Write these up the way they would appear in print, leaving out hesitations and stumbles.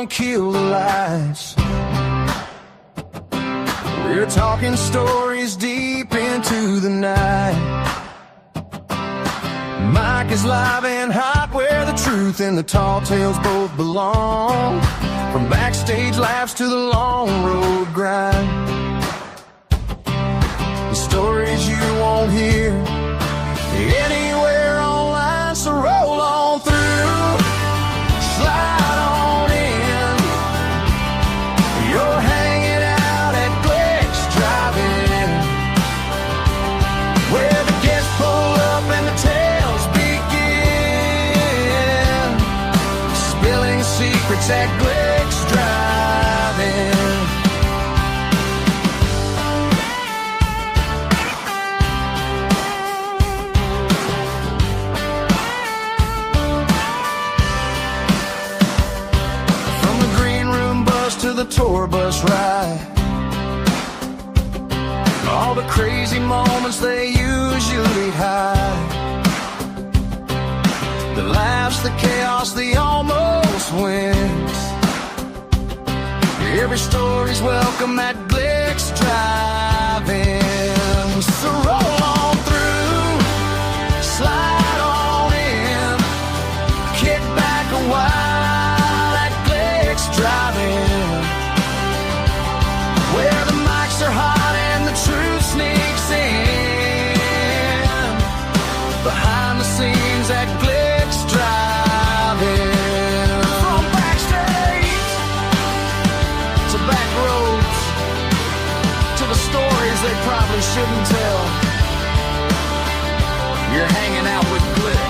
don't kill the lights. We're talking stories deep into the night. Mike is live and hot, where the truth and the tall tales both belong. From backstage laughs to the long road grind. The stories you won't hear anywhere online, so roll on through, slide on in. You're hanging out at Glick's Drive-In, where the guests pull up and the tales begin, spilling secrets at Glick's Drive-In. To the tour bus ride, all the crazy moments they usually hide, the laughs, the chaos, the almost wins. Every story's welcome at Glick's Drive-In. So roll on through, slide on in, kick back a while at Glick's Drive-In, where the mics are hot and the truth sneaks in. Behind the scenes at Glick's Drive-In. From backstage to back roads, to the stories they probably shouldn't tell. You're hanging out with Glick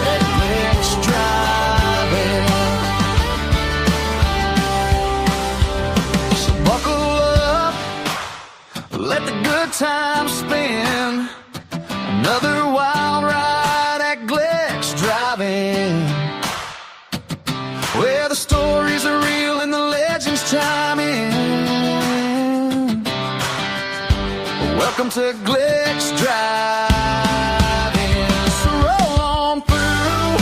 at Glick's Drive-In. Let the good times spin. Another wild ride at Glick's Drive-In, where the stories are real and the legends chime in. Welcome to Glick's Drive-In. So roll on through,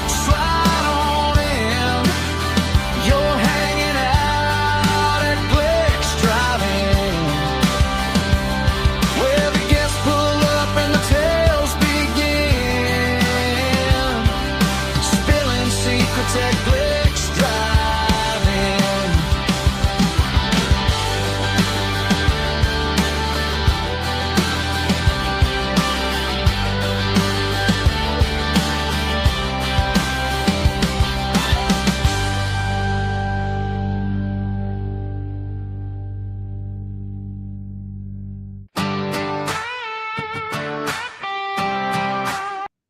slide on in. You're hanging out at Glick's Drive-In, where the guests pull up and the tales begin, spilling secrets at Glick's Drive-In.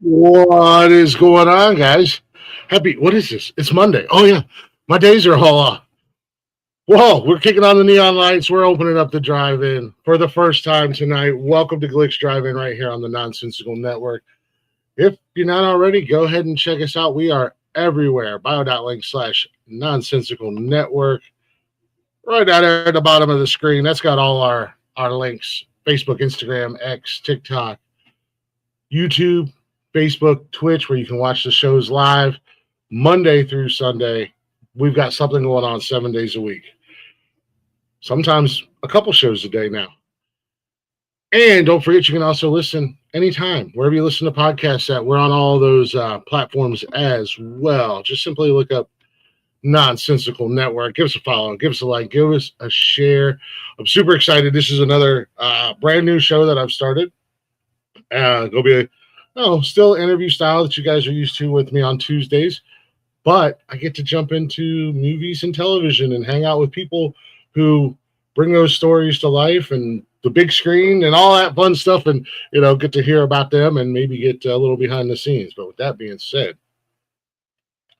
What is going on, guys? What is this? It's Monday. Oh, yeah. My days are all off. Whoa, we're kicking on the neon lights. We're opening up the drive-in for the first time tonight. Welcome to Glick's Drive-In right here on the Nonsensical Network. If you're not already, go ahead and check us out. We are everywhere. bio.link/Nonsensical Network. Right down there at the bottom of the screen. That's got all our links. Facebook, Instagram, X, TikTok, YouTube, Facebook, Twitch, where you can watch the shows live Monday through Sunday. We've got something going on 7 days a week. Sometimes a couple shows a day now. And don't forget, you can also listen anytime, wherever you listen to podcasts at. We're on all those platforms as well. Just simply look up Nonsensical Network. Give us a follow, give us a like, give us a share. I'm super excited. This is another brand new show that I've started. Go be still interview style that you guys are used to with me on Tuesdays, but I get to jump into movies and television and hang out with people who bring those stories to life and the big screen and all that fun stuff, and get to hear about them and maybe get a little behind the scenes. But with that being said,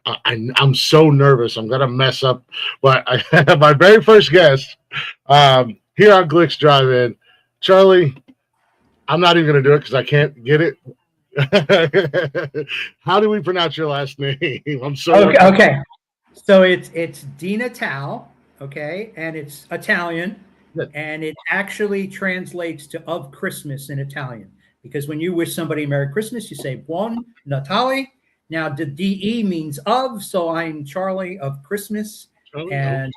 I'm so nervous I'm gonna mess up, but I have my very first guest here on Glick's Drive-In. Charlie, I'm not even gonna do it because I can't get it. How do we pronounce your last name? I'm sorry. Okay. So it's DeNatale, okay, and it's Italian, and it actually translates to "of Christmas" in Italian. because when you wish somebody Merry Christmas, you say Buon Natale. Now, the DE means of, so I'm Charlie of Christmas. And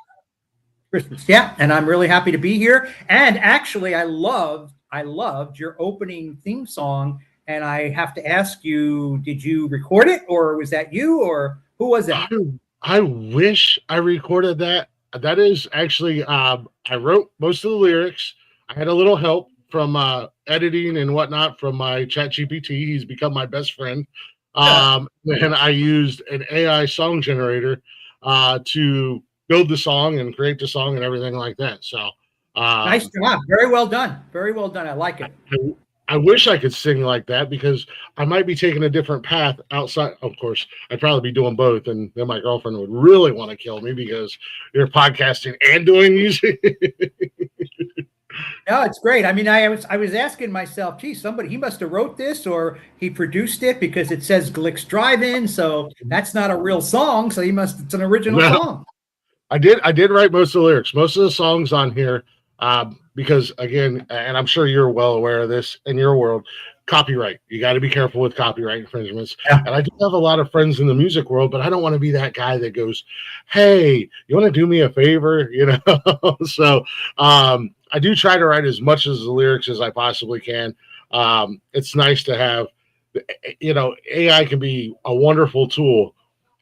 Christmas. Yeah, and I'm really happy to be here. And actually, I loved your opening theme song. And I have to ask you, did you record it, or was that you, or who was that? I wish I recorded that. That is actually, I wrote most of the lyrics. I had a little help from editing and whatnot from my chat GPT. He's become my best friend. And I used an AI song generator to build the song and create the song and everything like that. So nice job. Very well done. Very well done. I like it. I wish I could sing like that, because I might be taking a different path outside. Of course, I'd probably be doing both, and then my girlfriend would really want to kill me because you're podcasting and doing music. No, it's great. I mean, I was asking myself, gee, he must have wrote this, or he produced it, because it says Glick's Drive-In, so that's not a real song. So it's an original song. I did write most of the lyrics, most of the songs on here. Because again, and I'm sure you're well aware of this in your world, copyright. You got to be careful with copyright infringements. Yeah. And I do have a lot of friends in the music world, but I don't want to be that guy that goes, "Hey, you want to do me a favor?" So I do try to write as much as the lyrics as I possibly can. It's nice to have, AI can be a wonderful tool.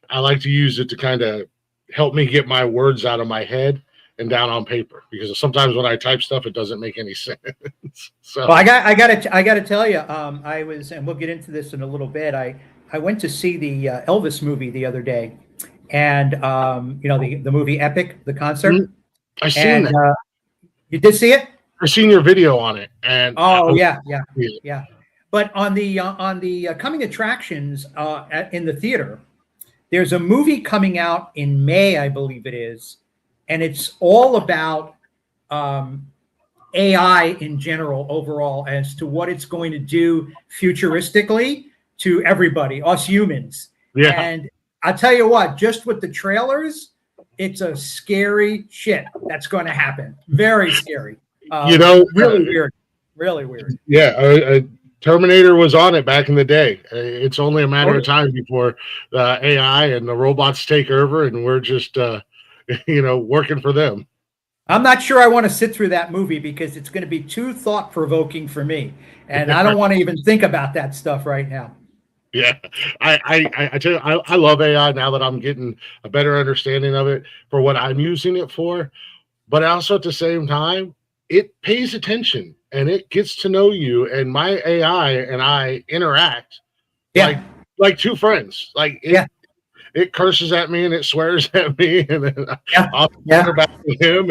I like to use it to kind of help me get my words out of my head and down on paper, because sometimes when I type stuff, it doesn't make any sense. So, well, I got to tell you, I was, and we'll get into this in a little bit. I went to see the Elvis movie the other day, and the movie Epic, the concert. I seen that. You did see it? I seen your video on it, and yeah. But on the coming attractions in the theater, there's a movie coming out in May, I believe it is. And it's all about AI in general, overall, as to what it's going to do futuristically to everybody, us humans. Yeah. And I'll tell you what, just with the trailers, it's a scary shit that's going to happen. Very scary. Really weird. Really weird. Yeah. Terminator was on it back in the day. It's only a matter of time before AI and the robots take over, and we're just working for them. I'm not sure I want to sit through that movie, because it's going to be too thought-provoking for me, and I don't want to even think about that stuff right now. Yeah, I tell you, I love AI now that I'm getting a better understanding of it for what I'm using it for, but also at the same time, it pays attention and it gets to know you, and my AI and I interact like two friends. Like it curses at me and it swears at me, and then I'll swear back to him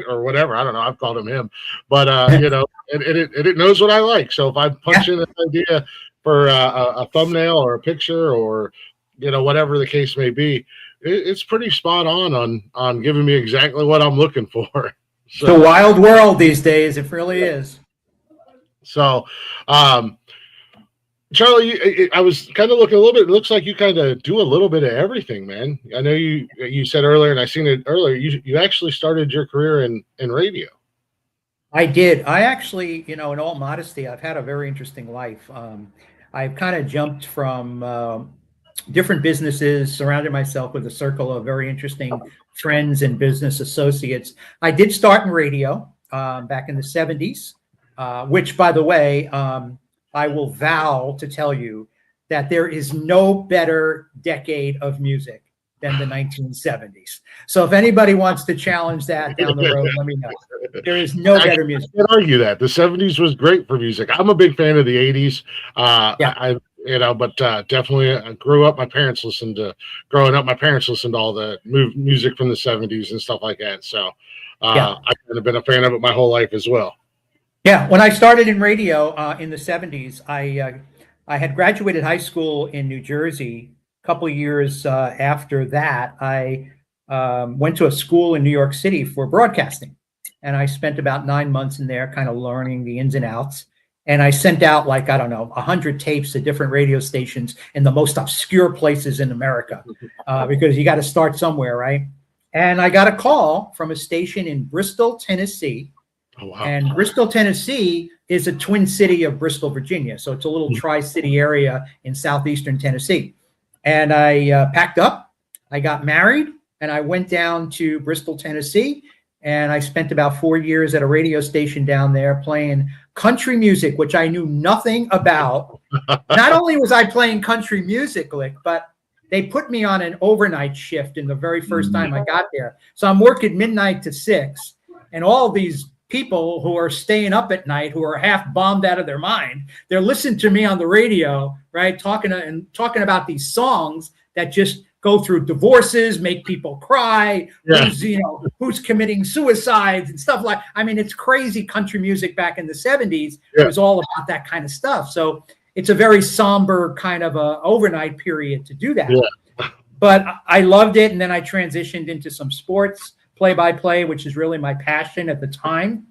or whatever. I don't know. I've called him, but it knows what I like. So if I punch in an idea for a thumbnail or a picture or whatever the case may be, it's pretty spot on giving me exactly what I'm looking for. So, it's a wild world these days. It really is. So, Charlie, I was kind of looking a little bit. It looks like you kind of do a little bit of everything, man. I know you said earlier, and I seen it earlier, you actually started your career in radio. I did. I actually, in all modesty, I've had a very interesting life. I've kind of jumped from different businesses, surrounded myself with a circle of very interesting friends and business associates. I did start in radio back in the 70s, which, by the way, I will vow to tell you that there is no better decade of music than the 1970s. So if anybody wants to challenge that down the road, let me know. There is no better music. I can't argue that. The 70s was great for music. I'm a big fan of the 80s. But definitely I grew up, my parents listened to all the music from the 70s and stuff like that. So I've kind of been a fan of it my whole life as well. Yeah, when I started in radio in the 70s, I had graduated high school in New Jersey. A couple of years after that, I went to a school in New York City for broadcasting. And I spent about 9 months in there kind of learning the ins and outs. And I sent out 100 tapes to different radio stations in the most obscure places in America because you got to start somewhere, right? And I got a call from a station in Bristol, Tennessee. Oh, wow. And Bristol, Tennessee is a twin city of Bristol, Virginia. So it's a little tri-city area in southeastern Tennessee. And I packed up, I got married, and I went down to Bristol, Tennessee. And I spent about 4 years at a radio station down there playing country music, which I knew nothing about. Not only was I playing country music, Glick, but they put me on an overnight shift in the very first time I got there. So I'm working midnight to 6, and all these people who are staying up at night, who are half bombed out of their mind, they're listening to me on the radio, right, talking about these songs that just go through divorces, make people cry, who's committing suicides and stuff like. I mean, it's crazy. Country music back in the 70s was all about that kind of stuff. So it's a very somber kind of a overnight period to do that. Yeah. But I loved it, and then I transitioned into some sports play-by-play, which is really my passion at the time.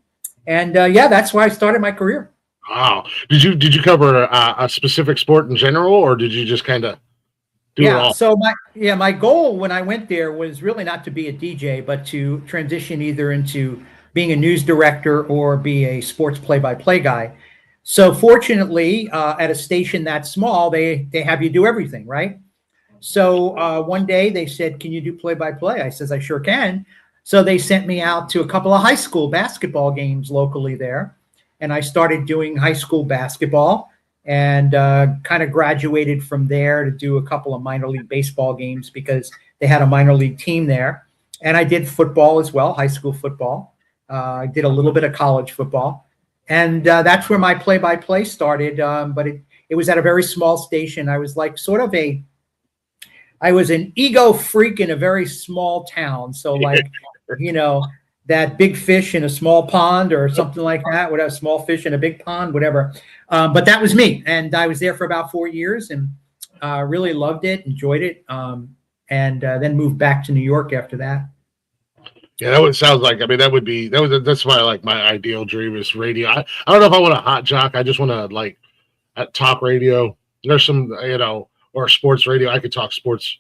And that's why I started my career. Wow. Did you cover a specific sport in general, or did you just kind of do it all? So my goal when I went there was really not to be a DJ, but to transition either into being a news director or be a sports play-by-play guy. So fortunately, at a station that small, they have you do everything, right? So one day they said, "Can you do play-by-play?" I says, "I sure can." So they sent me out to a couple of high school basketball games locally there, and I started doing high school basketball, and kind of graduated from there to do a couple of minor league baseball games because they had a minor league team there. And I did football as well, high school football. I did a little bit of college football. And that's where my play-by-play started. But it was at a very small station. I was like I was an ego freak in a very small town. So like, that big fish in a small pond or something like that, whatever, small fish in a big pond, whatever. But that was me. And I was there for about 4 years and really loved it, enjoyed it, and then moved back to New York after that. Yeah, that would sound like, I mean, that's why like my ideal dream is radio. I don't know if I want a hot jock. I just want to like at talk radio. There's some, or sports radio. I could talk sports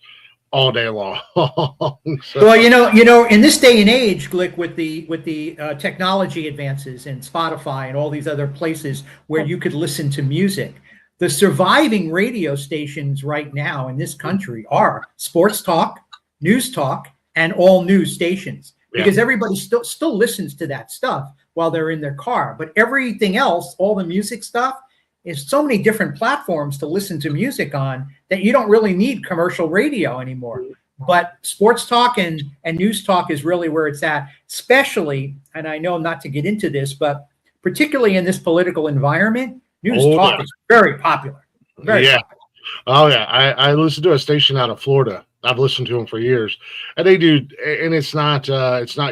all day long. So. Well, in this day and age, Glick, with the technology advances and Spotify and all these other places where you could listen to music, the surviving radio stations right now in this country are sports talk, news talk, and all news stations. Because everybody still listens to that stuff while they're in their car. But everything else, all the music stuff, is so many different platforms to listen to music on that you don't really need commercial radio anymore. But sports talk and news talk is really where it's at, especially, and I know not to get into this, but particularly in this political environment, news talk is very popular. Very popular. Oh, yeah. I listen to a station out of Florida. I've listened to them for years, and they do, and it's not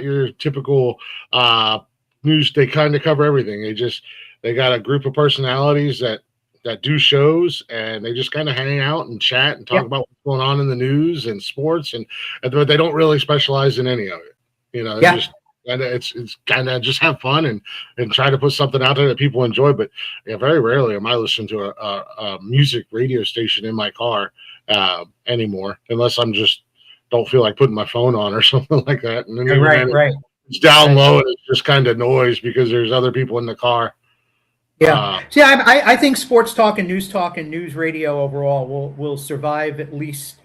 your typical news. They kind of cover everything. They got a group of personalities that do shows, and they just kind of hang out and chat and talk about what's going on in the news and sports, and they don't really specialize in any of it. Just and it's kind of just have fun and try to put something out there that people enjoy. But very rarely am I listening to a music radio station in my car anymore, unless I'm just don't feel like putting my phone on or something like that. And then right. It's down low and it's just kind of noise because there's other people in the car. Yeah. I think sports talk and news radio overall will survive at least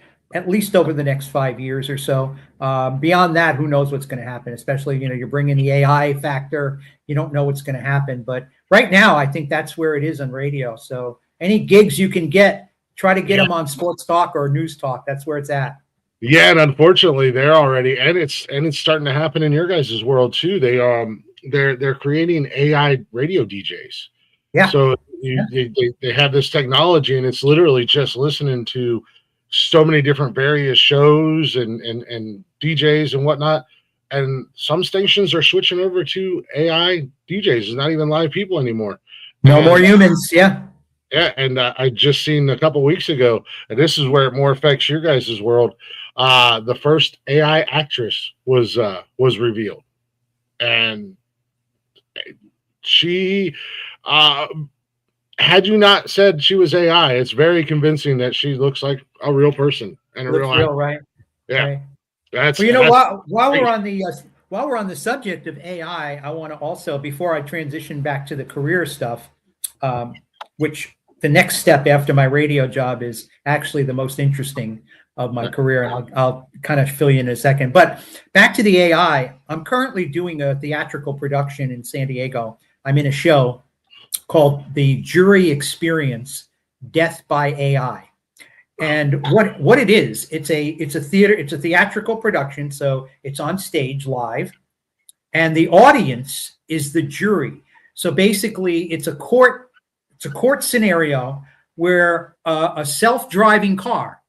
over the next 5 years or so. Beyond that, who knows what's going to happen? Especially, you're bringing the AI factor. You don't know what's going to happen. But right now, I think that's where it is on radio. So any gigs you can get, try to get them on sports talk or news talk. That's where it's at. Yeah, and unfortunately, they're already, and it's starting to happen in your guys' world too. They're creating AI radio DJs. Yeah. So they have this technology, and it's literally just listening to so many different various shows and DJs and whatnot. And some stations are switching over to AI DJs. It's not even live people anymore. No more humans. Yeah. Yeah, and I just seen a couple weeks ago, and this is where it more affects your guys' world. The first AI actress was revealed, and she, had you not said she was AI, it's very convincing that she looks like a real person and a real, right? Yeah, right. While we're while we're on the subject of AI, I want to also, before I transition back to the career stuff, which the next step after my radio job is actually the most interesting of my career. And I'll kind of fill you in a second. But back to the AI, I'm currently doing a theatrical production in San Diego. I'm in a show called The Jury Experience: Death by AI. And what it is, it's a theatrical production, so it's on stage live, and the audience is the jury. So basically, it's a court scenario where a self-driving car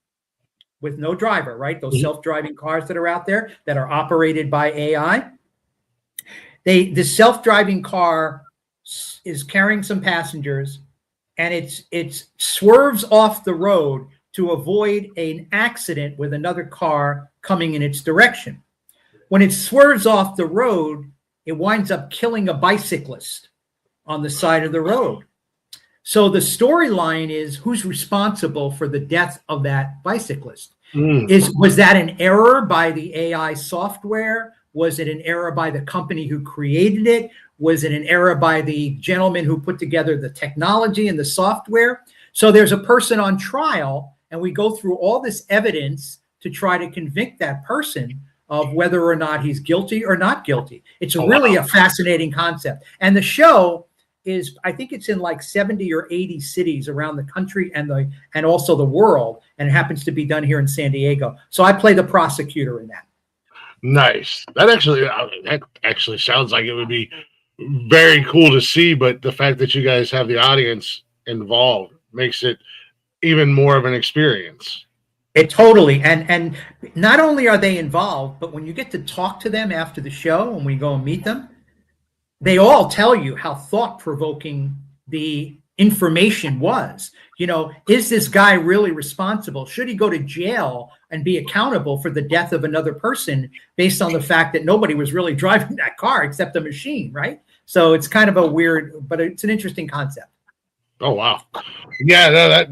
with no driver, right? Those self-driving cars that are out there that are operated by AI. The self-driving car is carrying some passengers, and it swerves off the road to avoid an accident with another car coming in its direction. When it swerves off the road, it winds up killing a bicyclist on the side of the road. So the storyline is, who's responsible for the death of that bicyclist? Was that an error by the AI software? Was it an error by the company who created it? Was it an error by the gentleman who put together the technology and the software? So there's a person on trial, and we go through all this evidence to try to convict that person of whether or not he's guilty or not guilty. It's really a fascinating concept. And the show is, I think it's in like 70 or 80 cities around the country and also the world, and it happens to be done here in San Diego. So I play the prosecutor in that. Nice. That actually sounds like it would be very cool to see, but the fact that you guys have the audience involved makes it even more of an experience. It totally, and not only are they involved, but when you get to talk to them after the show, when we go and meet them, they all tell you how thought-provoking the information was. You know, is this guy really responsible? Should he go to jail and be accountable for the death of another person based on the fact that nobody was really driving that car except a machine, right? So it's kind of a weird, but it's an interesting concept. Oh, wow. Yeah, no,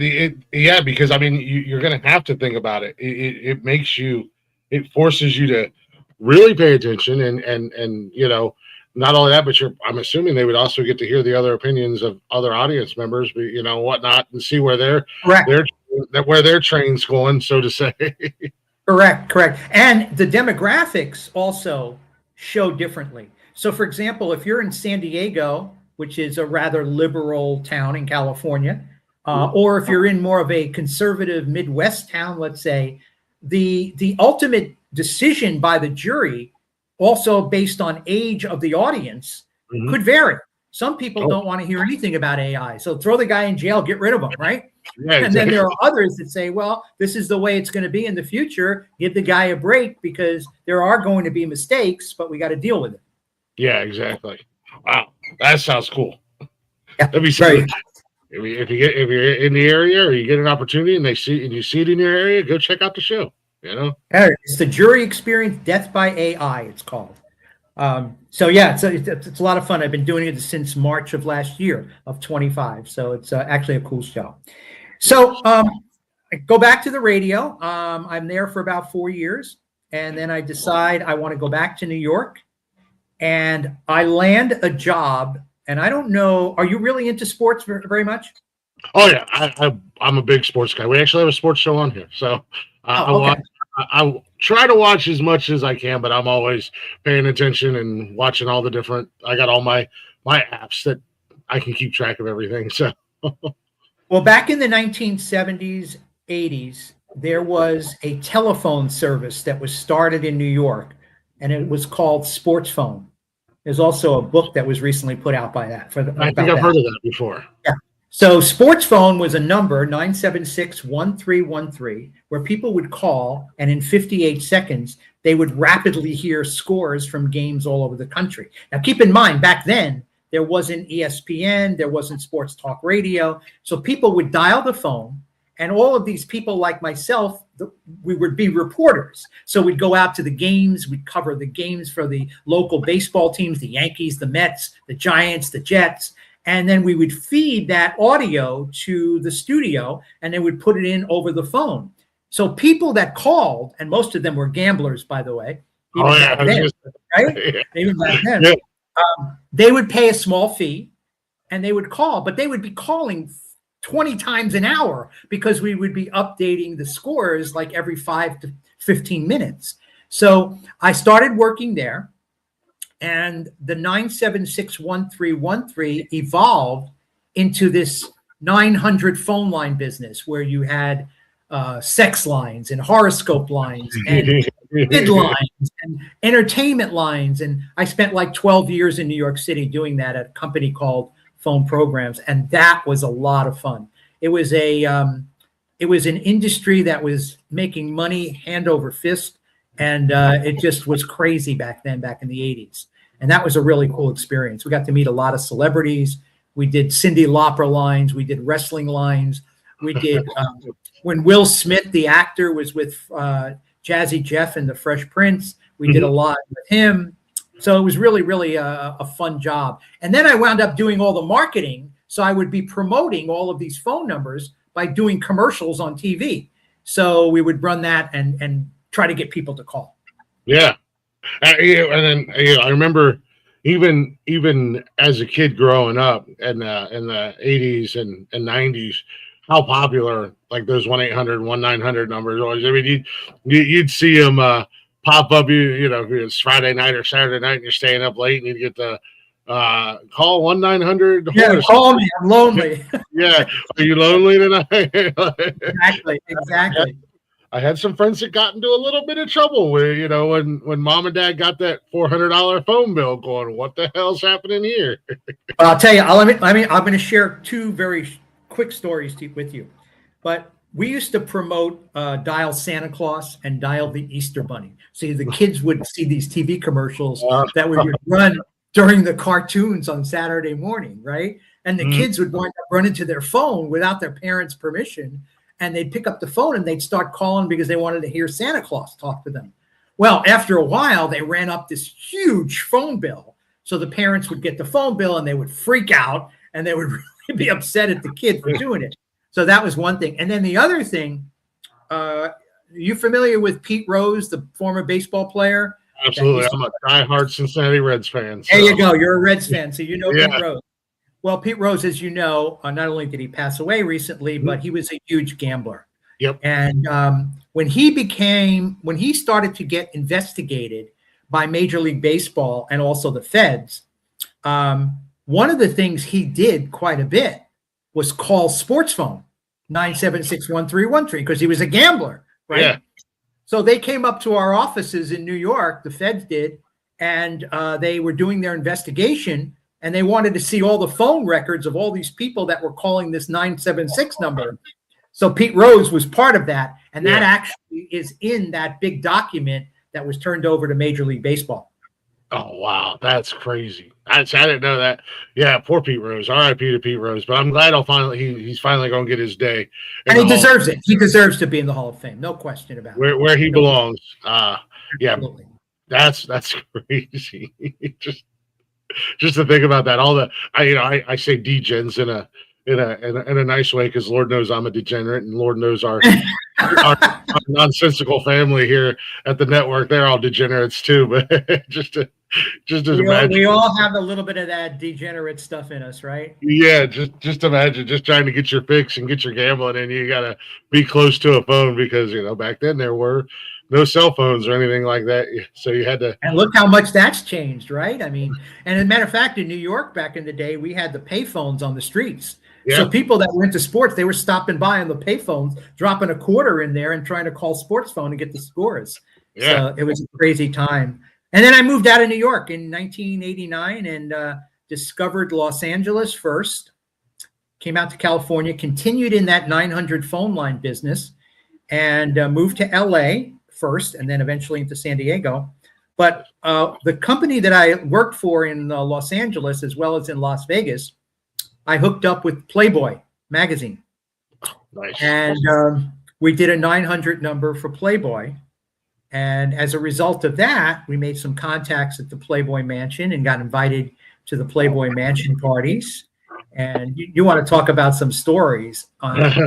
because I mean, you're going to have to think about it. It makes you, it forces you to really pay attention and you know, not only that, but I'm assuming they would also get to hear the other opinions of other audience members, you know, whatnot, and see where where their train's going, so to say. Correct. And the demographics also show differently. So, for example, if you're in San Diego, which is a rather liberal town in California, or if you're in more of a conservative Midwest town, let's say, the ultimate decision by the jury, also based on age of the audience, could vary. Some people don't want to hear anything about AI, so throw the guy in jail, get rid of him, right? Yeah, exactly. And then there are others that say, well, this is the way it's going to be in the future. Give the guy a break because there are going to be mistakes, but we got to deal with it. Yeah, exactly. Wow, that sounds cool. Yeah, that'd be great. If you're in the area or you get an opportunity and you see it in your area, go check out the show. You know, it's the Jury Experience: Death by AI. It's called. So yeah, it's a lot of fun. I've been doing it since March of last year of 25. So it's actually a cool show. So I go back to the radio. I'm there for about 4 years, and then I decide I want to go back to New York, and I land a job. And I don't know, are you really into sports very much? Oh yeah, I'm a big sports guy. We actually have a sports show on here, so I try to watch as much as I can, but I'm always paying attention and watching all the different. I got all my apps that I can keep track of everything. So, well, back in the 1970s, 80s, there was a telephone service that was started in New York, and it was called Sports Phone. There's also a book that was recently put out by that. I think I've heard of that before. Yeah. So Sports Phone was a number, 976-1313, where people would call, and in 58 seconds, they would rapidly hear scores from games all over the country. Now, keep in mind, back then, there wasn't ESPN, there wasn't sports talk radio. So people would dial the phone, and all of these people like myself, we would be reporters. So we'd go out to the games, we'd cover the games for the local baseball teams, the Yankees, the Mets, the Giants, the Jets. And then we would feed that audio to the studio, and they would put it in over the phone. So people that called, and most of them were gamblers, by the way, even Oh, yeah. back then, right? Yeah. Even back then. Yeah. They would pay a small fee and they would call, but they would be calling 20 times an hour because we would be updating the scores like every 5 to 15 minutes. So I started working there, and the 9761313 evolved into this 900 phone line business where you had sex lines and horoscope lines and bid lines and entertainment lines. And I spent like 12 years in New York City doing that at a company called Phone Programs, and that was a lot of fun. It was an industry that was making money hand over fist, and it just was crazy back then, back in the 80s. And that was a really cool experience. We got to meet a lot of celebrities. We did Cyndi Lauper lines. We did wrestling lines. We did when Will Smith, the actor, was with Jazzy Jeff and the Fresh Prince. We did a lot with him. So it was really, really a fun job. And then I wound up doing all the marketing. So I would be promoting all of these phone numbers by doing commercials on TV. So we would run that and try to get people to call. Yeah. And then I remember even as a kid growing up in the 80s and 90s, how popular like those 1-800, 1-900 numbers was. I mean, you'd see them pop up. If it's Friday night or Saturday night and you're staying up late, and you'd get the call 1-900. Yeah, call me. I'm lonely. Yeah, are you lonely tonight? Exactly. I had some friends that got into a little bit of trouble with, when mom and dad got that $400 phone bill going, what the hell's happening here? I'll tell you, I'm going to share two very quick stories with you. But we used to promote Dial Santa Claus and Dial the Easter Bunny. So the kids would see these TV commercials that we would run during the cartoons on Saturday morning, right? And the kids would wind up running to their phone without their parents' permission. And they'd pick up the phone and they'd start calling because they wanted to hear Santa Claus talk to them. Well, after a while, they ran up this huge phone bill. So the parents would get the phone bill and they would freak out and they would really be upset at the kid for doing it. So that was one thing. And then the other thing, you familiar with Pete Rose, the former baseball player? Absolutely. I'm a diehard Cincinnati Reds fan. So. There you go. You're a Reds fan, so you know Pete Rose. Well, Pete Rose, as you know, not only did he pass away recently, but he was a huge gambler. Yep. And when he started to get investigated by Major League Baseball and also the feds, one of the things he did quite a bit was call sports phone 9761313 because he was a gambler, right? Yeah. So they came up to our offices in New York, the feds did, and they were doing their investigation. And they wanted to see all the phone records of all these people that were calling this 976 number. So Pete Rose was part of that. And that actually is in that big document that was turned over to Major League Baseball. Oh, wow. That's crazy. I didn't know that. Yeah, poor Pete Rose. R.I.P. to Pete Rose. But I'm glad he's finally going to get his day. And he deserves it. He deserves to be in the Hall of Fame. No question about it. Where he belongs. Yeah, absolutely. That's crazy. Just to think about that, I say degens in a nice way because Lord knows I'm a degenerate, and Lord knows our nonsensical family here at the network, they're all degenerates too. But just imagine, we all have a little bit of that degenerate stuff in us, right? Yeah, just imagine just trying to get your fix and get your gambling, and you gotta be close to a phone because back then there were no cell phones or anything like that. So you had to. And look how much that's changed, right? I mean, and as a matter of fact, in New York back in the day, we had the pay phones on the streets. Yeah. So people that went to sports, they were stopping by on the pay phones, dropping a quarter in there and trying to call sports phone and get the scores. Yeah. So it was a crazy time. And then I moved out of New York in 1989 and discovered Los Angeles first, came out to California, continued in that 900 phone line business, and moved to LA first, and then eventually into San Diego. But the company that I worked for in Los Angeles, as well as in Las Vegas, I hooked up with Playboy magazine. Nice. And we did a 900 number for Playboy. And as a result of that, we made some contacts at the Playboy Mansion and got invited to the Playboy Mansion parties. And you want to talk about some stories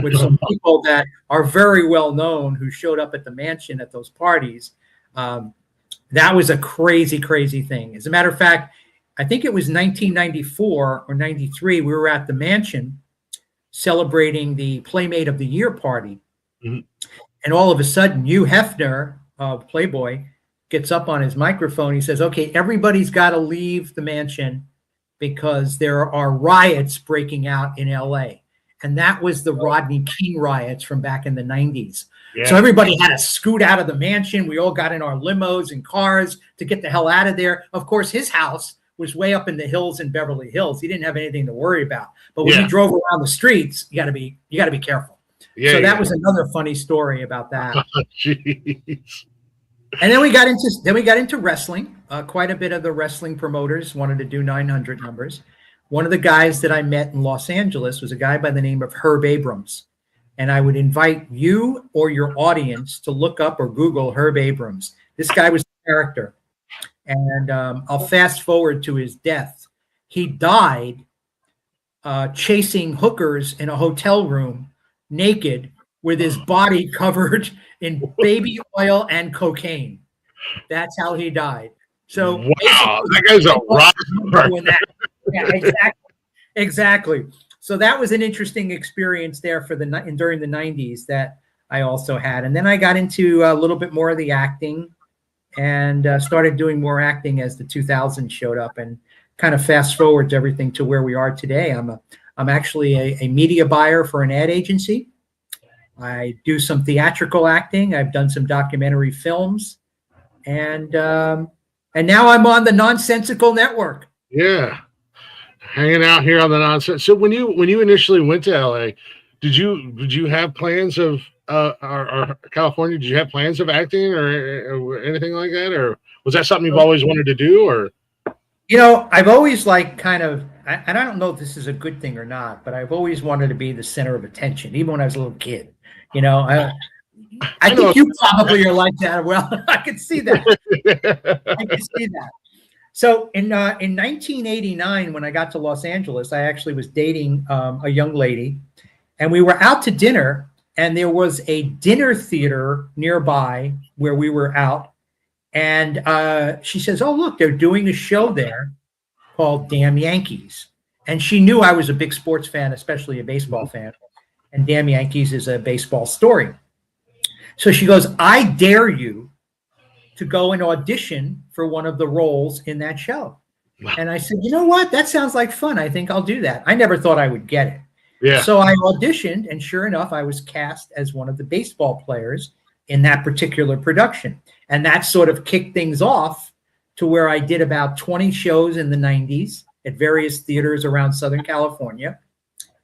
with some people that are very well known who showed up at the mansion at those parties. That was a crazy, crazy thing. As a matter of fact, I think it was 1994 or 93. We were at the mansion celebrating the Playmate of the Year party. Mhm. And all of a sudden, Hugh Hefner of Playboy gets up on his microphone. He says, okay, everybody's got to leave the mansion because there are riots breaking out in LA. And that was the Rodney King riots from back in the 90s. Yeah. So everybody had to scoot out of the mansion. We all got in our limos and cars to get the hell out of there. Of course, his house was way up in the hills in Beverly Hills. He didn't have anything to worry about. But when he drove around the streets, you got to be careful. Yeah, so that was another funny story about that. Jeez. And then we got into wrestling. Quite a bit of the wrestling promoters wanted to do 900 numbers. One of the guys that I met in Los Angeles was a guy by the name of Herb Abrams. And I would invite you or your audience to look up or Google Herb Abrams. This guy was a character. And I'll fast forward to his death. He died chasing hookers in a hotel room naked with his body covered in baby oil and cocaine. That's how he died. So wow, that guy's a rock star. Yeah, exactly. So that was an interesting experience there during the 90s that I also had. And then I got into a little bit more of the acting and started doing more acting as the 2000s showed up, and kind of fast forward to everything to where we are today. I'm actually a media buyer for an ad agency. I do some theatrical acting. I've done some documentary films, and now I'm on the Nonsensical Network. Yeah, hanging out here on the Nonsense. So when you initially went to LA, did you have plans of or California? Did you have plans of acting or anything like that, or was that something you've always wanted to do? Or I've always kind of, and I don't know if this is a good thing or not, but I've always wanted to be the center of attention, even when I was a little kid. I think you probably are like that. Well, I can see that. I can see that. So in 1989, when I got to Los Angeles, I actually was dating a young lady, and we were out to dinner, and there was a dinner theater nearby where we were out. And she says, oh, look, they're doing a show there called Damn Yankees. And she knew I was a big sports fan, especially a baseball fan. And Damn Yankees is a baseball story. So she goes, I dare you to go and audition for one of the roles in that show. Wow. And I said, you know what? That sounds like fun. I think I'll do that. I never thought I would get it. Yeah. So I auditioned, and sure enough, I was cast as one of the baseball players in that particular production. And that sort of kicked things off to where I did about 20 shows in the 90s at various theaters around Southern California,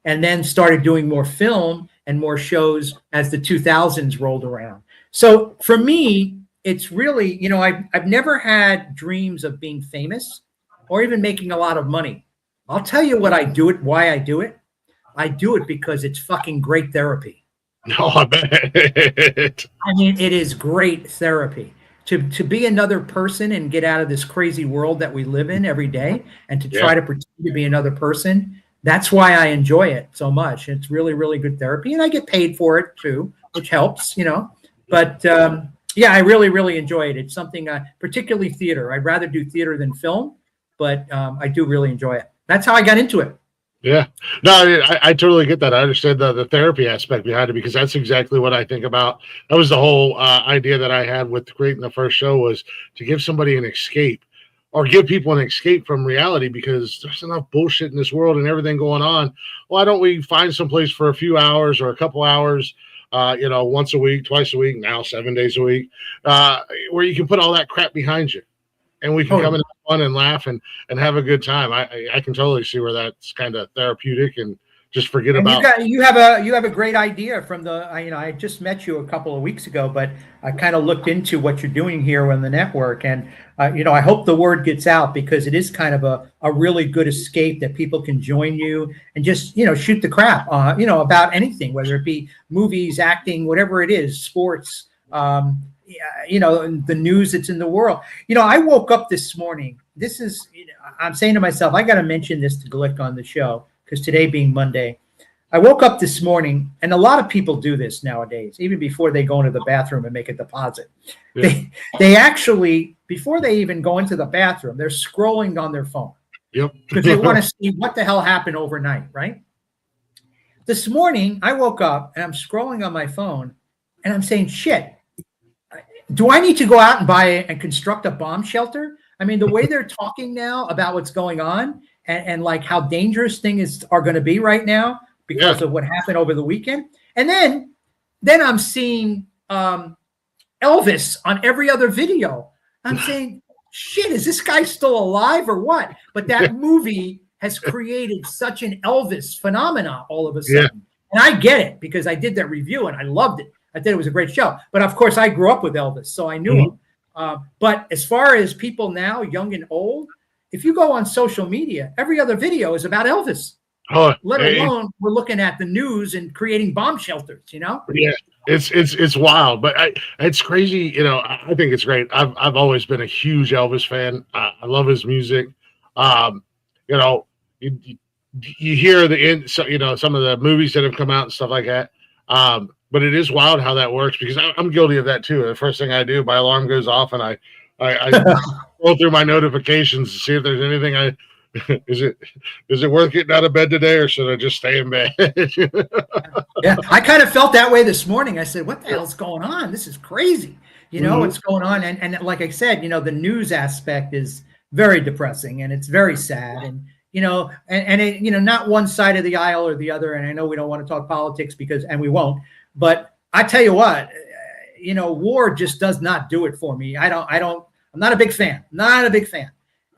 and then started doing more film and more shows as the 2000s rolled around. So for me, it's really, I've never had dreams of being famous or even making a lot of money. I'll tell you why I do it. I do it because it's fucking great therapy. No, I bet. I mean, it is great therapy to be another person and get out of this crazy world that we live in every day, and to try to pretend to be another person. That's why I enjoy it so much. It's really, really good therapy, and I get paid for it too, which helps, But I really, really enjoy it. It's something, particularly theater. I'd rather do theater than film, but I do really enjoy it. That's how I got into it. Yeah, no, I totally get that. I understand the therapy aspect behind it, because that's exactly what I think about. That was the whole idea that I had with creating the first show, was to give somebody an escape, or give people an escape from reality, because there's enough bullshit in this world and everything going on. Why don't we find some place for a few hours or a couple hours, once a week, twice a week, now 7 days a week, where you can put all that crap behind you, and we can come in and have fun and laugh and have a good time. I can totally see where that's kind of therapeutic, and just forget about. You have a great idea from the. I just met you a couple of weeks ago, but I kind of looked into what you're doing here on the network, and I hope the word gets out, because it is kind of a really good escape that people can join you and just shoot the crap about anything, whether it be movies, acting, whatever it is, sports. The news that's in the world. I woke up this morning. This is, I'm saying to myself, I got to mention this to Glick on the show, because today being Monday, I woke up this morning, and a lot of people do this nowadays, even before they go into the bathroom and make a deposit. Yeah. They actually, before they even go into the bathroom, they're scrolling on their phone. Yep. Because they want to see what the hell happened overnight, right? This morning, I woke up and I'm scrolling on my phone and I'm saying, shit, do I need to go out and buy and construct a bomb shelter? I mean, the way they're talking now about what's going on and like how dangerous things are going to be right now because of what happened over the weekend. And then I'm seeing Elvis on every other video. I'm saying, shit, is this guy still alive or what? But that movie has created such an Elvis phenomena all of a sudden. Yeah. And I get it because I did that review and I loved it. I thought it was a great show. But of course, I grew up with Elvis, so I knew him. But as far as people now, young and old, if you go on social media, every other video is about Elvis. Let alone we're looking at the news and creating bomb shelters, you know? Yeah, it's wild, but it's crazy. You know, I think it's great. I've always been a huge Elvis fan. I love his music. You know, you hear some of the movies that have come out and stuff like that. But it is wild how that works because I'm guilty of that too. The first thing I do, my alarm goes off and I go through my notifications to see if there's anything is it worth getting out of bed today or should I just stay in bed? Yeah, I kind of felt that way this morning. I said, what the hell's going on? This is crazy. You know, what's going on? And like I said, you know, the news aspect is very depressing and it's very sad. And, you know, and it, you know, not one side of the aisle or the other. And I know we don't want to talk politics and we won't, but I tell you what, you know, war just does not do it for me. I'm not a big fan,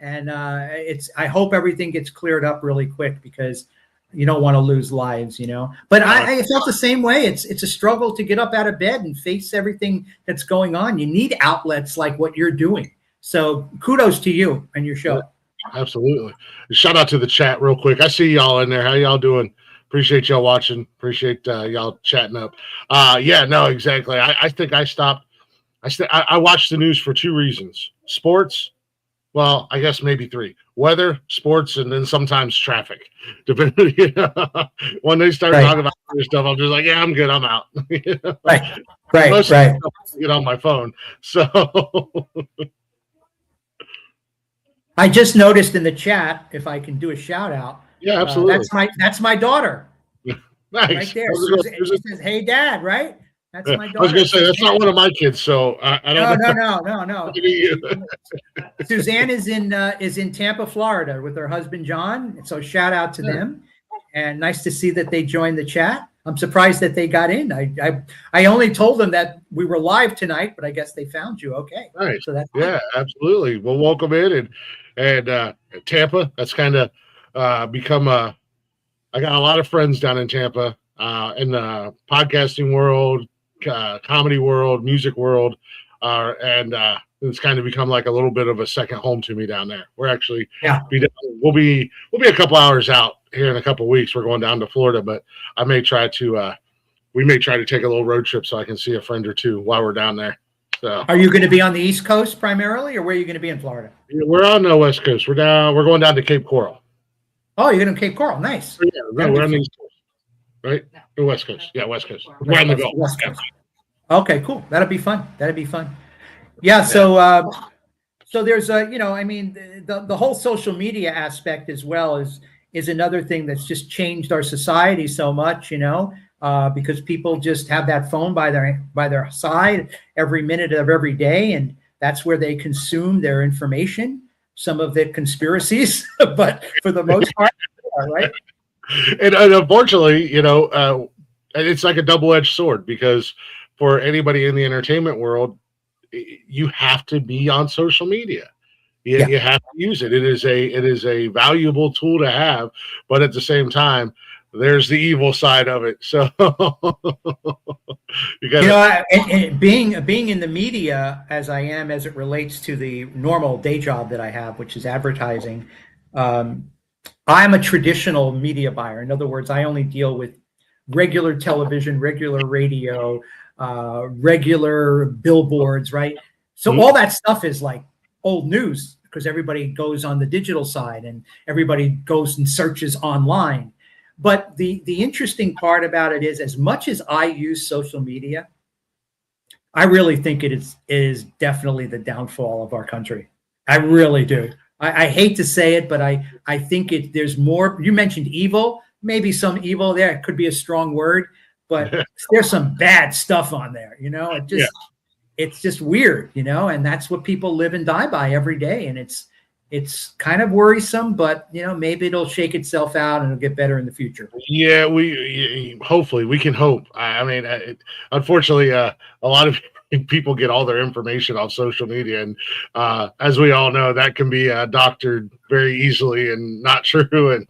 And I hope everything gets cleared up really quick because you don't want to lose lives, you know. But I felt the same way. It's a struggle to get up out of bed and face everything that's going on. You need outlets like what you're doing. So kudos to you and your show. Absolutely. Shout out to the chat real quick. I see y'all in there. How y'all doing? Appreciate y'all watching. Appreciate y'all chatting up. Yeah, no, exactly. I think I stopped. I watched the news for two reasons. Sports. Well, I guess maybe three: weather, sports, and then sometimes traffic. Depending, you know, when they start talking about this stuff, I'm just like, yeah, I'm good, I'm out. You know? Right. Most of the stuff I get on my phone. So I just noticed in the chat, if I can do a shout out. Yeah, absolutely. That's my daughter. Nice. Right there. She says, "Hey, Dad." Right. That's my daughter. I was going to say that's not one of my kids, so I don't know. No. Suzanne is in Tampa, Florida, with her husband John. So shout out to them, and nice to see that they joined the chat. I'm surprised that they got in. I only told them that we were live tonight, but I guess they found you. Okay. Nice. So that's absolutely. Well, welcome in and Tampa. That's kind of become a. I got a lot of friends down in Tampa in the podcasting world. Comedy world, music world, and it's kind of become like a little bit of a second home to me down there. We're actually we'll be a couple hours out here in a couple of weeks. We're going down to Florida, but I may try to we may try to take a little road trip so I can see a friend or two while we're down there. So, are you going to be on the East Coast primarily, or where are you going to be in Florida? We're on the West Coast. We're going down to Cape Coral. Oh, you're going to Cape Coral. Nice. Yeah, we're on the East Coast, right? The West Coast. Yeah, West Coast. We're on the Gulf. West Coast. Okay, cool. That'll be fun. Yeah. So there's I mean, the whole social media aspect as well is another thing that's just changed our society so much, you know, because people just have that phone by their side every minute of every day, and that's where they consume their information. Some of it conspiracies, but for the most part, right? And unfortunately, you know, it's like a double-edged sword because for anybody in the entertainment world, you have to be on social media. You have to use it. It is a valuable tool to have, but at the same time, there's the evil side of it. So and being in the media as I am, as it relates to the normal day job that I have, which is advertising, I'm a traditional media buyer. In other words, I only deal with regular television, regular radio, regular billboards, right? So all that stuff is like old news because everybody goes on the digital side and everybody goes and searches online. But the interesting part about it is, as much as I use social media, I really think it is definitely the downfall of our country. I really do. I hate to say it, but I think there's more. You mentioned evil, maybe some evil there. It could be a strong word, but there's some bad stuff on there. It's just weird, and that's what people live and die by every day. And it's kind of worrisome, but maybe it'll shake itself out and it'll get better in the future. Yeah, hopefully we can hope. I mean, unfortunately, a lot of people get all their information off social media, and as we all know, that can be doctored very easily and not true. And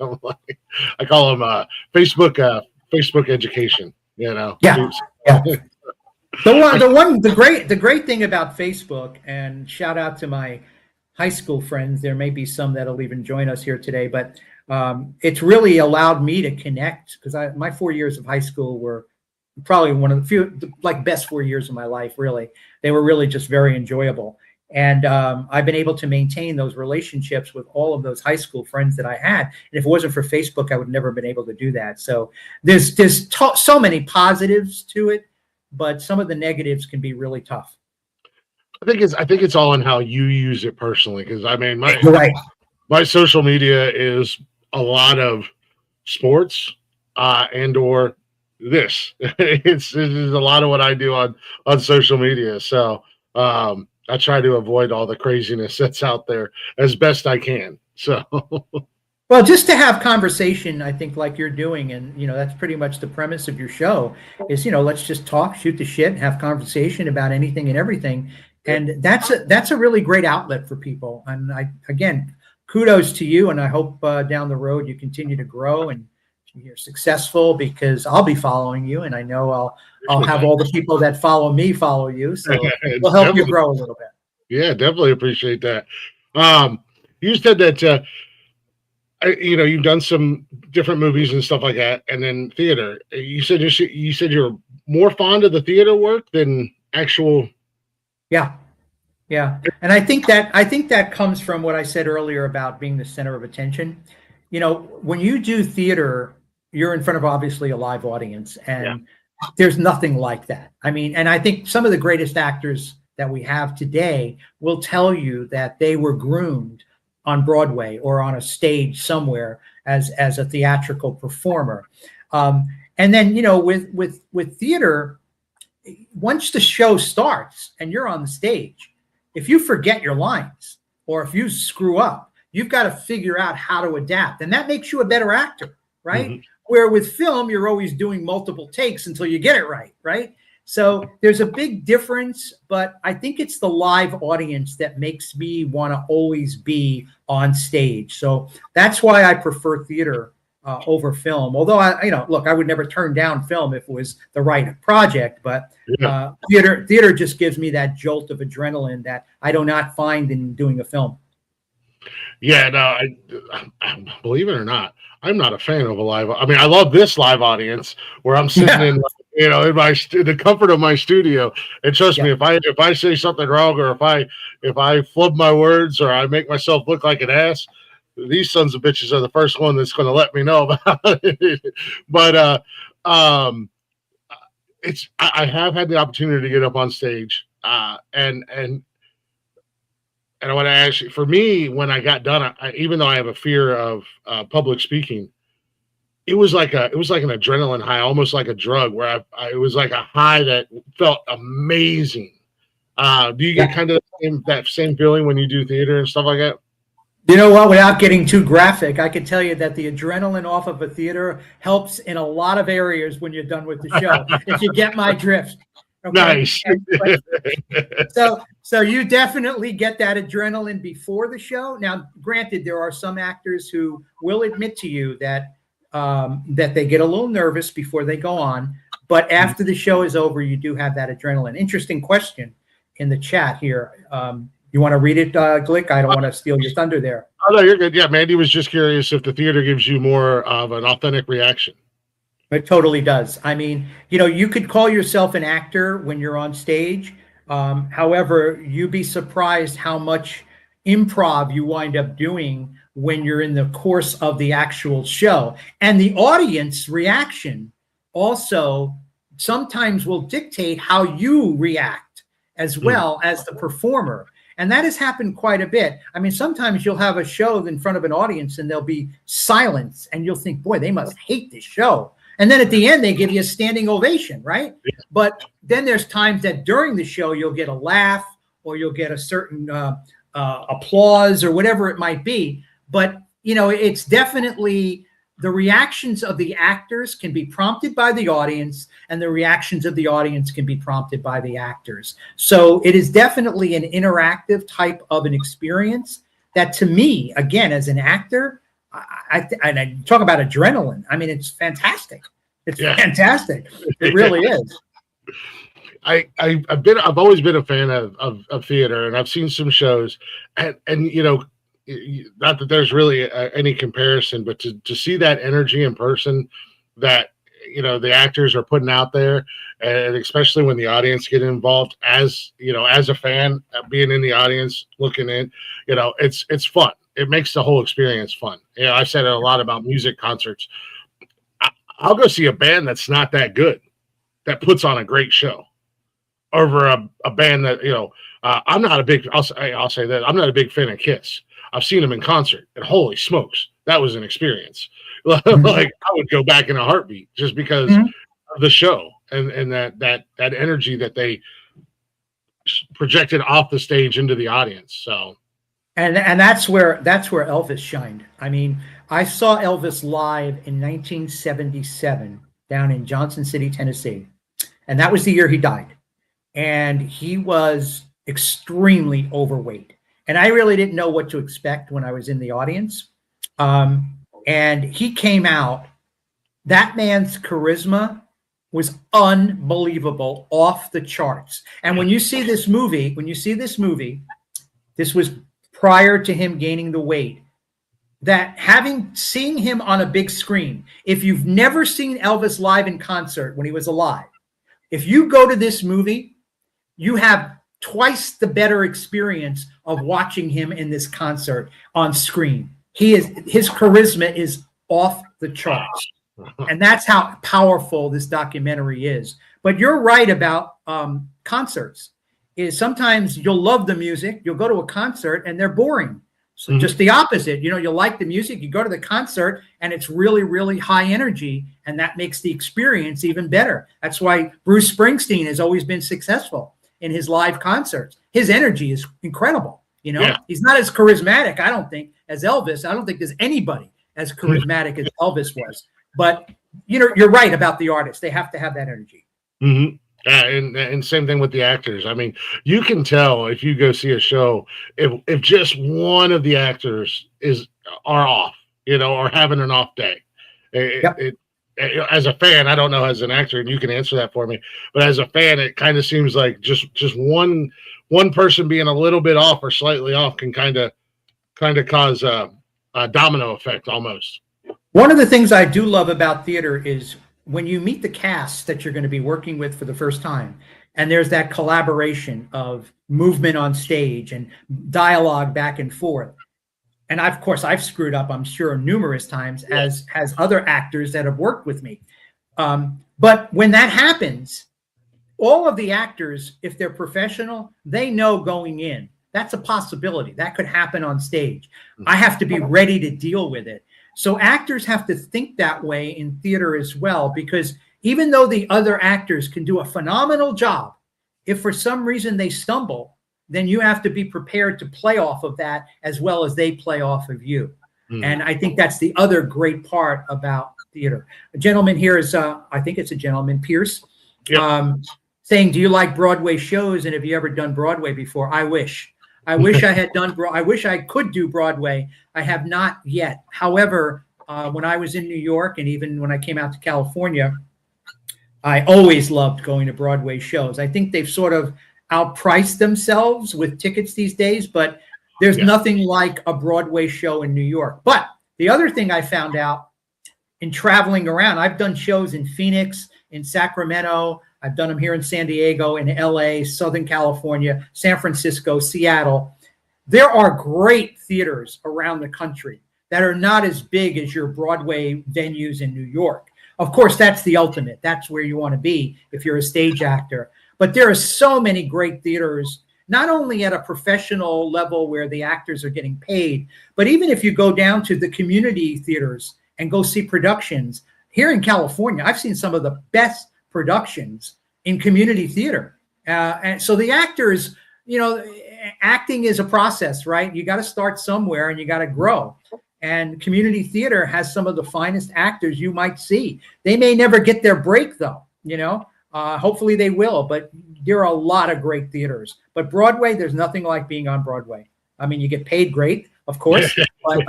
I call them Facebook education. Yeah. The great thing about Facebook, and shout out to my high school friends. There may be some that'll even join us here today, but it's really allowed me to connect, because my 4 years of high school were probably one of the few, best 4 years of my life. Really, they were really just very enjoyable, and I've been able to maintain those relationships with all of those high school friends that I had. And if it wasn't for Facebook, I would never been able to do that. So there's so many positives to it, but some of the negatives can be really tough. I think it's all in how you use it personally, because I mean right. My social media is a lot of sports and or this. It's a lot of what I do on social media. So I try to avoid all the craziness that's out there as best I can. So well, just to have conversation, I think, like you're doing, and that's pretty much the premise of your show, is let's just talk, shoot the shit, and have conversation about anything and everything. And that's a really great outlet for people. And again, kudos to you. And I hope down the road you continue to grow and you're successful, because I'll be following you, and I know I'll have all the people that follow me follow you. So we'll help you grow a little bit. Yeah, definitely appreciate that. You said that you've done some different movies and stuff like that, and then theater. You said you're more fond of the theater work than actual. Yeah. And I think that comes from what I said earlier about being the center of attention. When you do theater, you're in front of obviously a live audience, and there's nothing like that. I mean, and I think some of the greatest actors that we have today will tell you that they were groomed on Broadway or on a stage somewhere as a theatrical performer. And then, with theater, once the show starts and you're on the stage, if you forget your lines or if you screw up, you've got to figure out how to adapt. And that makes you a better actor, right? Mm-hmm. Where with film, you're always doing multiple takes until you get it right, right? So there's a big difference, but I think it's the live audience that makes me want to always be on stage. So that's why I prefer theater over film. Although I would never turn down film if it was the right project, but theater just gives me that jolt of adrenaline that I do not find in doing a film. Yeah, no, I believe it or not, I'm not a fan of a live. I mean, I love this live audience where I'm sitting in, in the comfort of my studio. And trust me, if I say something wrong, or if I flub my words, or I make myself look like an ass, these sons of bitches are the first one that's going to let me know about it. But I have had the opportunity to get up on stage, and I want to ask you, for me, when I got done, even though I have a fear of public speaking, it was like an adrenaline high, almost like a drug, where it was like a high that felt amazing. Do you get kind of that same feeling when you do theater and stuff like that? You know what? Without getting too graphic, I can tell you that the adrenaline off of a theater helps in a lot of areas when you're done with the show, if you get my drift. Okay? Nice. So you definitely get that adrenaline before the show. Now, granted, there are some actors who will admit to you that they get a little nervous before they go on, but after the show is over, you do have that adrenaline. Interesting question in the chat here. You want to read it, Glick? I don't want to steal your thunder there. Oh, no, you're good. Yeah, Mandy was just curious if the theater gives you more of an authentic reaction. It totally does. I mean, you could call yourself an actor when you're on stage. However, you'd be surprised how much improv you wind up doing when you're in the course of the actual show. And the audience reaction also sometimes will dictate how you react as well as the performer. And that has happened quite a bit. I mean, sometimes you'll have a show in front of an audience and there'll be silence and you'll think, boy, they must hate this show. And then at the end, they give you a standing ovation, right? Yeah. But then there's times that during the show, you'll get a laugh or you'll get a certain applause or whatever it might be. But, you know, it's definitely the reactions of the actors can be prompted by the audience, and the reactions of the audience can be prompted by the actors. So it is definitely an interactive type of an experience that, to me, again, as an actor, and I talk about adrenaline. I mean, it's fantastic. It's fantastic. It really is. I've always been a fan of theater, and I've seen some shows, and you know, not that there's really any comparison, but to see that energy in person that, you know, the actors are putting out there, and especially when the audience get involved, as you know, as a fan, being in the audience looking in, you know, it's fun. It makes the whole experience fun. You know, I've said it a lot about music concerts. I'll go see a band that's not that good, that puts on a great show, over a band that, you know, I'm not a big, I'll say that, I'm not a big fan of Kiss. I've seen them in concert, and holy smokes, that was an experience. Like, I would go back in a heartbeat just because of the show and that energy that they projected off the stage into the audience. So, and that's where Elvis shined. I mean, I saw Elvis live in 1977 down in Johnson City, Tennessee, and that was the year he died. And he was extremely overweight. And I really didn't know what to expect when I was in the audience. And he came out, that man's charisma was unbelievable, off the charts. And when you see this movie, this was prior to him gaining the weight, that seeing him on a big screen, if you've never seen Elvis live in concert when he was alive, if you go to this movie, you have twice the better experience of watching him in this concert on screen. His charisma is off the charts. And that's how powerful this documentary is. But you're right about concerts. Is sometimes you'll love the music, you'll go to a concert and they're boring. So just the opposite, you know, you like the music, you go to the concert and it's really, really high energy, and that makes the experience even better. That's why Bruce Springsteen has always been successful in his live concerts. His energy is incredible. You know, he's not as charismatic, I don't think, as Elvis. I don't think there's anybody as charismatic as Elvis was. But, you know, you're right about the artists. They have to have that energy. And same thing with the actors. I mean, you can tell if you go see a show, if just one of the actors are off, you know, or having an off day. As a fan, I don't know, as an actor, and you can answer that for me, but as a fan, it kind of seems like just one person being a little bit off or slightly off can kind of cause a domino effect almost. One of the things I do love about theater is when you meet the cast that you're going to be working with for the first time, and there's that collaboration of movement on stage and dialogue back and forth. And of course, I've screwed up, I'm sure, numerous times, as has other actors that have worked with me. But when that happens, all of the actors, if they're professional, they know going in, that's a possibility. That could happen on stage. I have to be ready to deal with it. So actors have to think that way in theater as well, because even though the other actors can do a phenomenal job, if for some reason they stumble, then you have to be prepared to play off of that as well as they play off of you. And I think that's the other great part about theater. A gentleman here is, I think it's a gentleman, Pierce, saying, do you like Broadway shows? And have you ever done Broadway before? I wish I had done, I wish I could do Broadway. I have not yet. However, when I was in New York, and even when I came out to California, I always loved going to Broadway shows. I think they've sort of outpriced themselves with tickets these days, but there's nothing like a Broadway show in New York. But the other thing I found out in traveling around, I've done shows in Phoenix, in Sacramento, I've done them here in San Diego, in LA, Southern California, San Francisco, Seattle. there are great theaters around the country that are not as big as your Broadway venues in New York. Of course, that's the ultimate. That's where you want to be if you're a stage actor. But there are so many great theaters, not only at a professional level where the actors are getting paid, but even if you go down to the community theaters and go see productions here in California, I've seen some of the best productions in community theater. And so the actors, you know, acting is a process, right? You got to start somewhere and you got to grow. And community theater has some of the finest actors you might see. They may never get their break, though, you know. Hopefully they will, but there are a lot of great theaters. But Broadway, there's nothing like being on Broadway. I mean, you get paid great, of course, but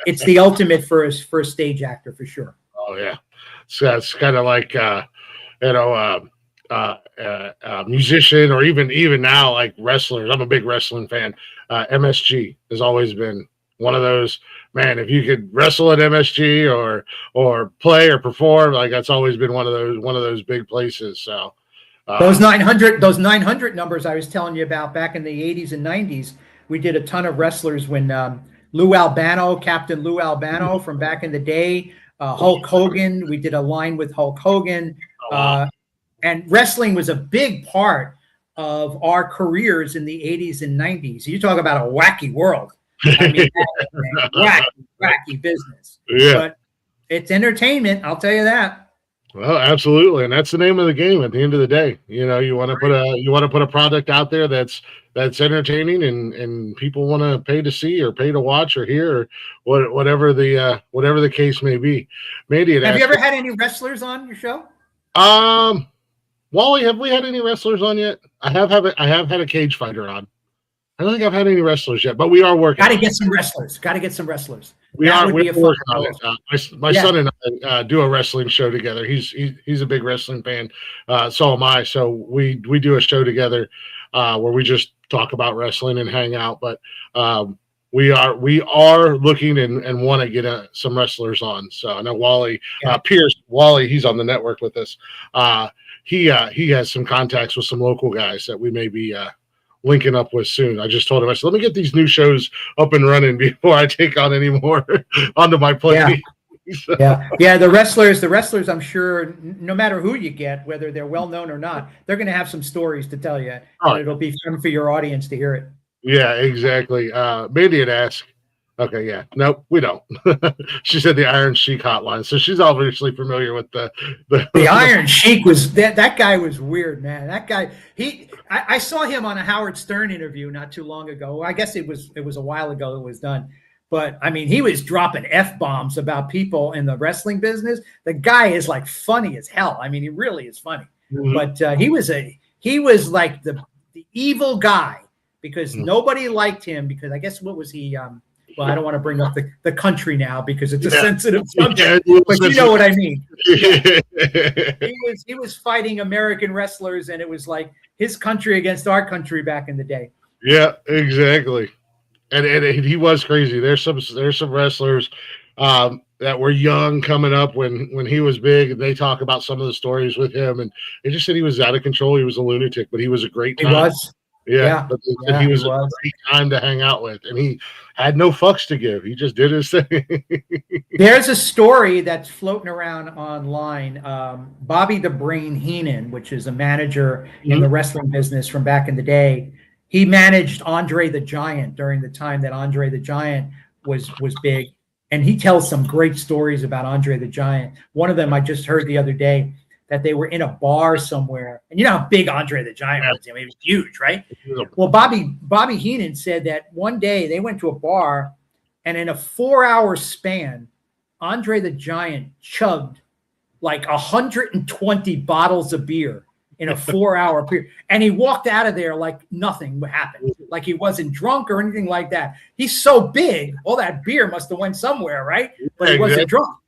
it's the ultimate for a stage actor, for sure. Oh, yeah. So it's kind of like, musician, or even now, like wrestlers. I'm a big wrestling fan. MSG has always been one of those, man, if you could wrestle at MSG or play or perform, like that's always been one of those big places. So those 900 numbers I was telling you about back in the 80s and 90s, we did a ton of wrestlers when Lou Albano, Captain Lou Albano from back in the day, Hulk Hogan, we did a line with Hulk Hogan. And wrestling was a big part of our careers in the 80s and 90s. You talk about a wacky world. I mean, wacky business. Yeah. But it's entertainment, I'll tell you that. Well, absolutely, and that's the name of the game. At the end of the day, you know, you want to put a product out there that's entertaining and people want to pay to see or pay to watch or hear or whatever the case may be. Mandy, have you ever had any wrestlers on your show? Wally, have we had any wrestlers on yet? I have had a cage fighter on. I don't think I've had any wrestlers yet, but we are working. Got to get some wrestlers. We're working on it. My son and I do a wrestling show together. He's a big wrestling fan. So am I. So we do a show together where we just talk about wrestling and hang out. But we are looking and want to get some wrestlers on. So I know Wally Pierce. Wally, he's on the network with us. He has some contacts with some local guys that we may be linking up with soon. I just told him, I said, let me get these new shows up and running before I take on any more onto my plate. Yeah. The wrestlers, I'm sure, no matter who you get, whether they're well known or not, they're going to have some stories to tell you. And it'll be fun for your audience to hear it. Yeah, exactly. Mandy had asked. Okay, yeah. Nope, we don't. She said the Iron Sheik hotline. So she's obviously familiar with the Iron Sheik was that guy was weird, man. That guy, I saw him on a Howard Stern interview not too long ago. I guess it was a while ago it was done. But I mean, he was dropping F-bombs about people in the wrestling business. The guy is like funny as hell. I mean, he really is funny. Mm-hmm. But he was like the evil guy because nobody liked him because I guess what was he well, I don't want to bring up the country now because it's a sensitive subject, but you know what I mean. He was fighting American wrestlers, and it was like his country against our country back in the day. Yeah, exactly. And he was crazy. There's some wrestlers that were young coming up when he was big, and they talk about some of the stories with him, and they just said he was out of control. He was a lunatic, but he was a great time. He was. Yeah, but he was a great time to hang out with, and he had no fucks to give. He just did his thing. There's a story that's floating around online. Bobby the Brain Heenan, which is a manager in the wrestling business from back in the day, he managed Andre the Giant during the time that Andre the Giant was big, and he tells some great stories about Andre the Giant. One of them I just heard the other day. That they were in a bar somewhere. And you know how big Andre the Giant was. I mean, he was huge, right? Well, Bobby Heenan said that one day they went to a bar, and in a 4-hour span, Andre the Giant chugged like 120 bottles of beer in a 4-hour period. And he walked out of there like nothing happened, like he wasn't drunk or anything like that. He's so big, all that beer must have went somewhere, right? But he wasn't drunk.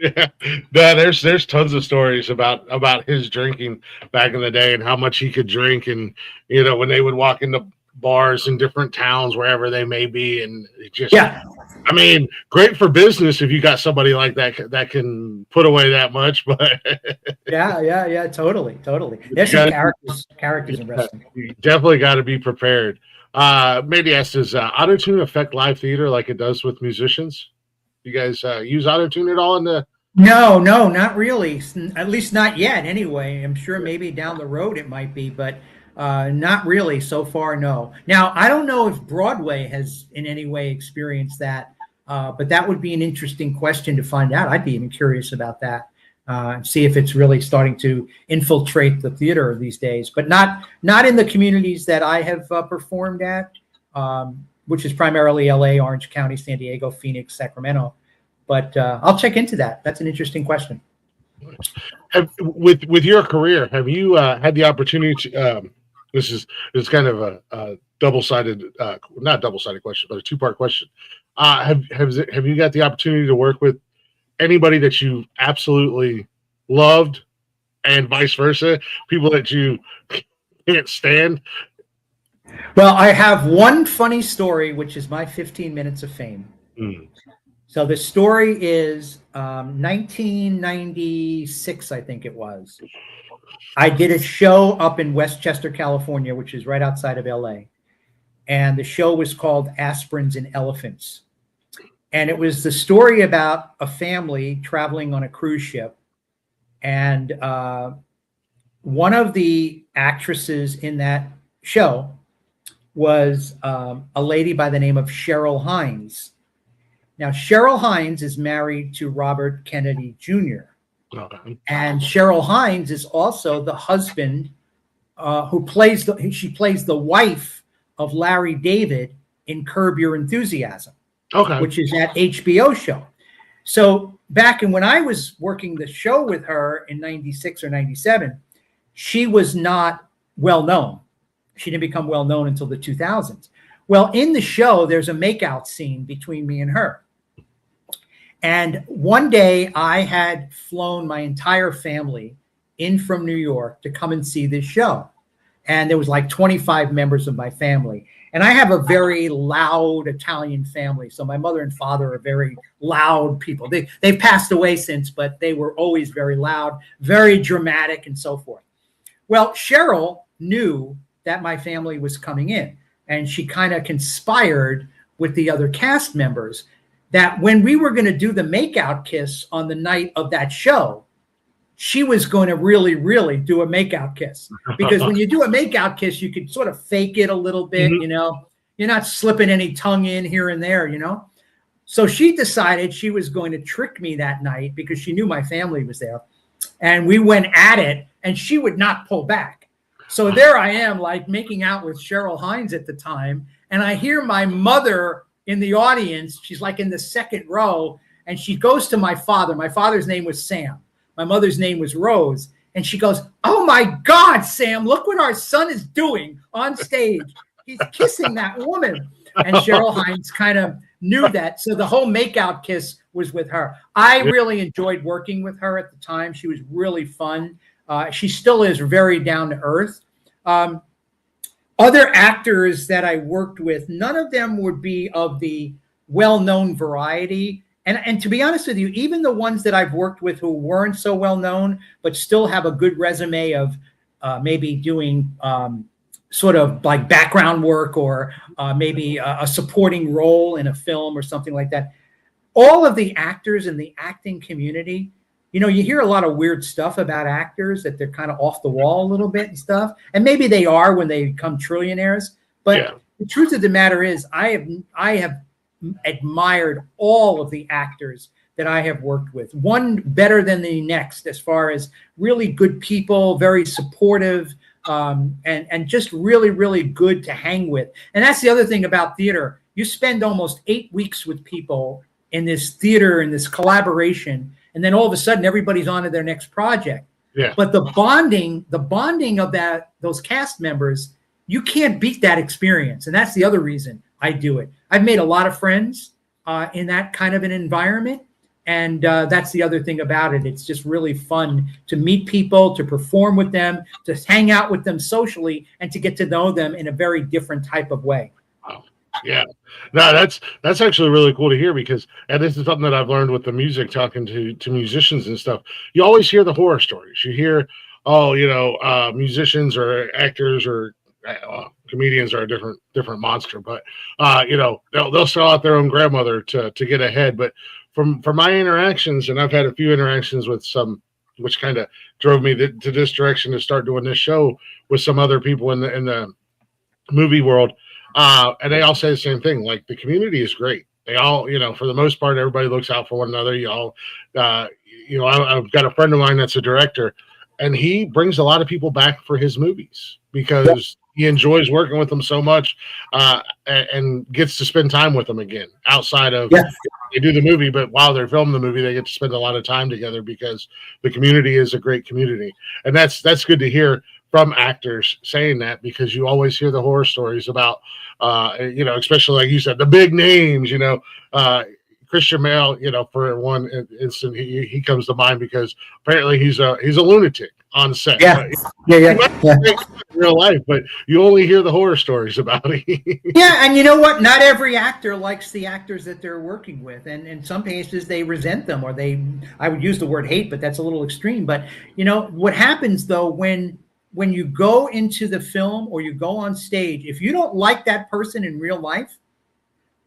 Yeah, there's tons of stories about his drinking back in the day and how much he could drink, and you know when they would walk into bars in different towns wherever they may be, and it just I mean, great for business if you got somebody like that can put away that much, but yeah, totally. There's some characters in wrestling. You definitely got to be prepared. Maybe ask, does autotune affect live theater like it does with musicians? You guys use autotune at all in the? No, no, not really. At least not yet. Anyway, I'm sure maybe down the road it might be, but not really so far. No. Now I don't know if Broadway has in any way experienced that, but that would be an interesting question to find out. I'd be even curious about that. See if it's really starting to infiltrate the theater these days, but not in the communities that I have performed at, which is primarily LA, Orange County, San Diego, Phoenix, Sacramento. But I'll check into that. That's an interesting question. With your career, have you had the opportunity to? This is kind of a double-sided, not double-sided question, but a two-part question. Have you got the opportunity to work with anybody that you absolutely loved, and vice versa, people that you can't stand? Well, I have one funny story, which is my 15 minutes of fame. So the story is 1996, I think it was. I did a show up in Westchester, California, which is right outside of LA. And the show was called Aspirins and Elephants. And it was the story about a family traveling on a cruise ship. And one of the actresses in that show was a lady by the name of Cheryl Hines. Now, Cheryl Hines is married to Robert Kennedy Jr. Okay. And Cheryl Hines is also the husband who plays she plays the wife of Larry David in Curb Your Enthusiasm, which is that HBO show. So back when I was working the show with her in 96 or 97, she was not well known. She didn't become well known until the 2000s. Well, in the show, there's a makeout scene between me and her. And one day I had flown my entire family in from New York to come and see this show. And there was like 25 members of my family. And I have a very loud Italian family. So my mother and father are very loud people. They've passed away since, but they were always very loud, very dramatic, and so forth. Well, Cheryl knew that my family was coming in, and she kind of conspired with the other cast members that when we were going to do the makeout kiss on the night of that show, she was going to really, really do a makeout kiss. Because when you do a makeout kiss, you could sort of fake it a little bit, you know. You're not slipping any tongue in here and there, you know. So she decided she was going to trick me that night because she knew my family was there. And we went at it, and she would not pull back. So there I am, like making out with Cheryl Hines at the time. And I hear my mother in the audience. She's like in the second row, and she goes to my father. My father's name was Sam. My mother's name was Rose. And she goes, "Oh my God, Sam, look what our son is doing on stage. He's kissing that woman." And Cheryl Hines kind of knew that. So the whole makeout kiss was with her. I really enjoyed working with her at the time. She was really fun. She still is very down to earth. Other actors that I worked with, none of them would be of the well-known variety. And to be honest with you, even the ones that I've worked with who weren't so well-known, but still have a good resume of maybe doing sort of like background work or maybe a supporting role in a film or something like that. All of the actors in the acting community, you know, you hear a lot of weird stuff about actors that they're kind of off the wall a little bit and stuff. And maybe they are when they become trillionaires. But the truth of the matter is I have admired all of the actors that I have worked with, one better than the next, as far as really good people, very supportive, and just really, really good to hang with. And that's the other thing about theater. You spend almost 8 weeks with people in this theater, in this collaboration, and then all of a sudden everybody's on to their next project. Yeah. But the bonding of those cast members, you can't beat that experience. And that's the other reason I do it. I've made a lot of friends in that kind of an environment. And that's the other thing about it. It's just really fun to meet people, to perform with them, to hang out with them socially, and to get to know them in a very different type of way. Wow. Yeah. No, that's actually really cool to hear, because, and this is something that I've learned with the music, talking to musicians and stuff. You always hear the horror stories. You hear, musicians or actors or comedians are a different monster, but they'll sell out their own grandmother to get ahead. But from my interactions, and I've had a few interactions with some, which kind of drove me to this direction to start doing this show with some other people in the movie world, and they all say the same thing. Like, the community is great. They all, for the most part, everybody looks out for one another. I've got a friend of mine that's a director, and he brings a lot of people back for his movies because he enjoys working with them so much, and gets to spend time with them again outside of they do the movie, but while they're filming the movie, they get to spend a lot of time together because the community is a great community. And that's good to hear from actors saying that, because you always hear the horror stories about, especially like you said, the big names, Christian Bale, for one instant, he comes to mind because apparently he's a lunatic on set. Yeah. In real life, but you only hear the horror stories about it. Yeah, and you know what? Not every actor likes the actors that they're working with, and in some cases they resent them, or I would use the word hate, but that's a little extreme. But what happens though when you go into the film or you go on stage, if you don't like that person in real life,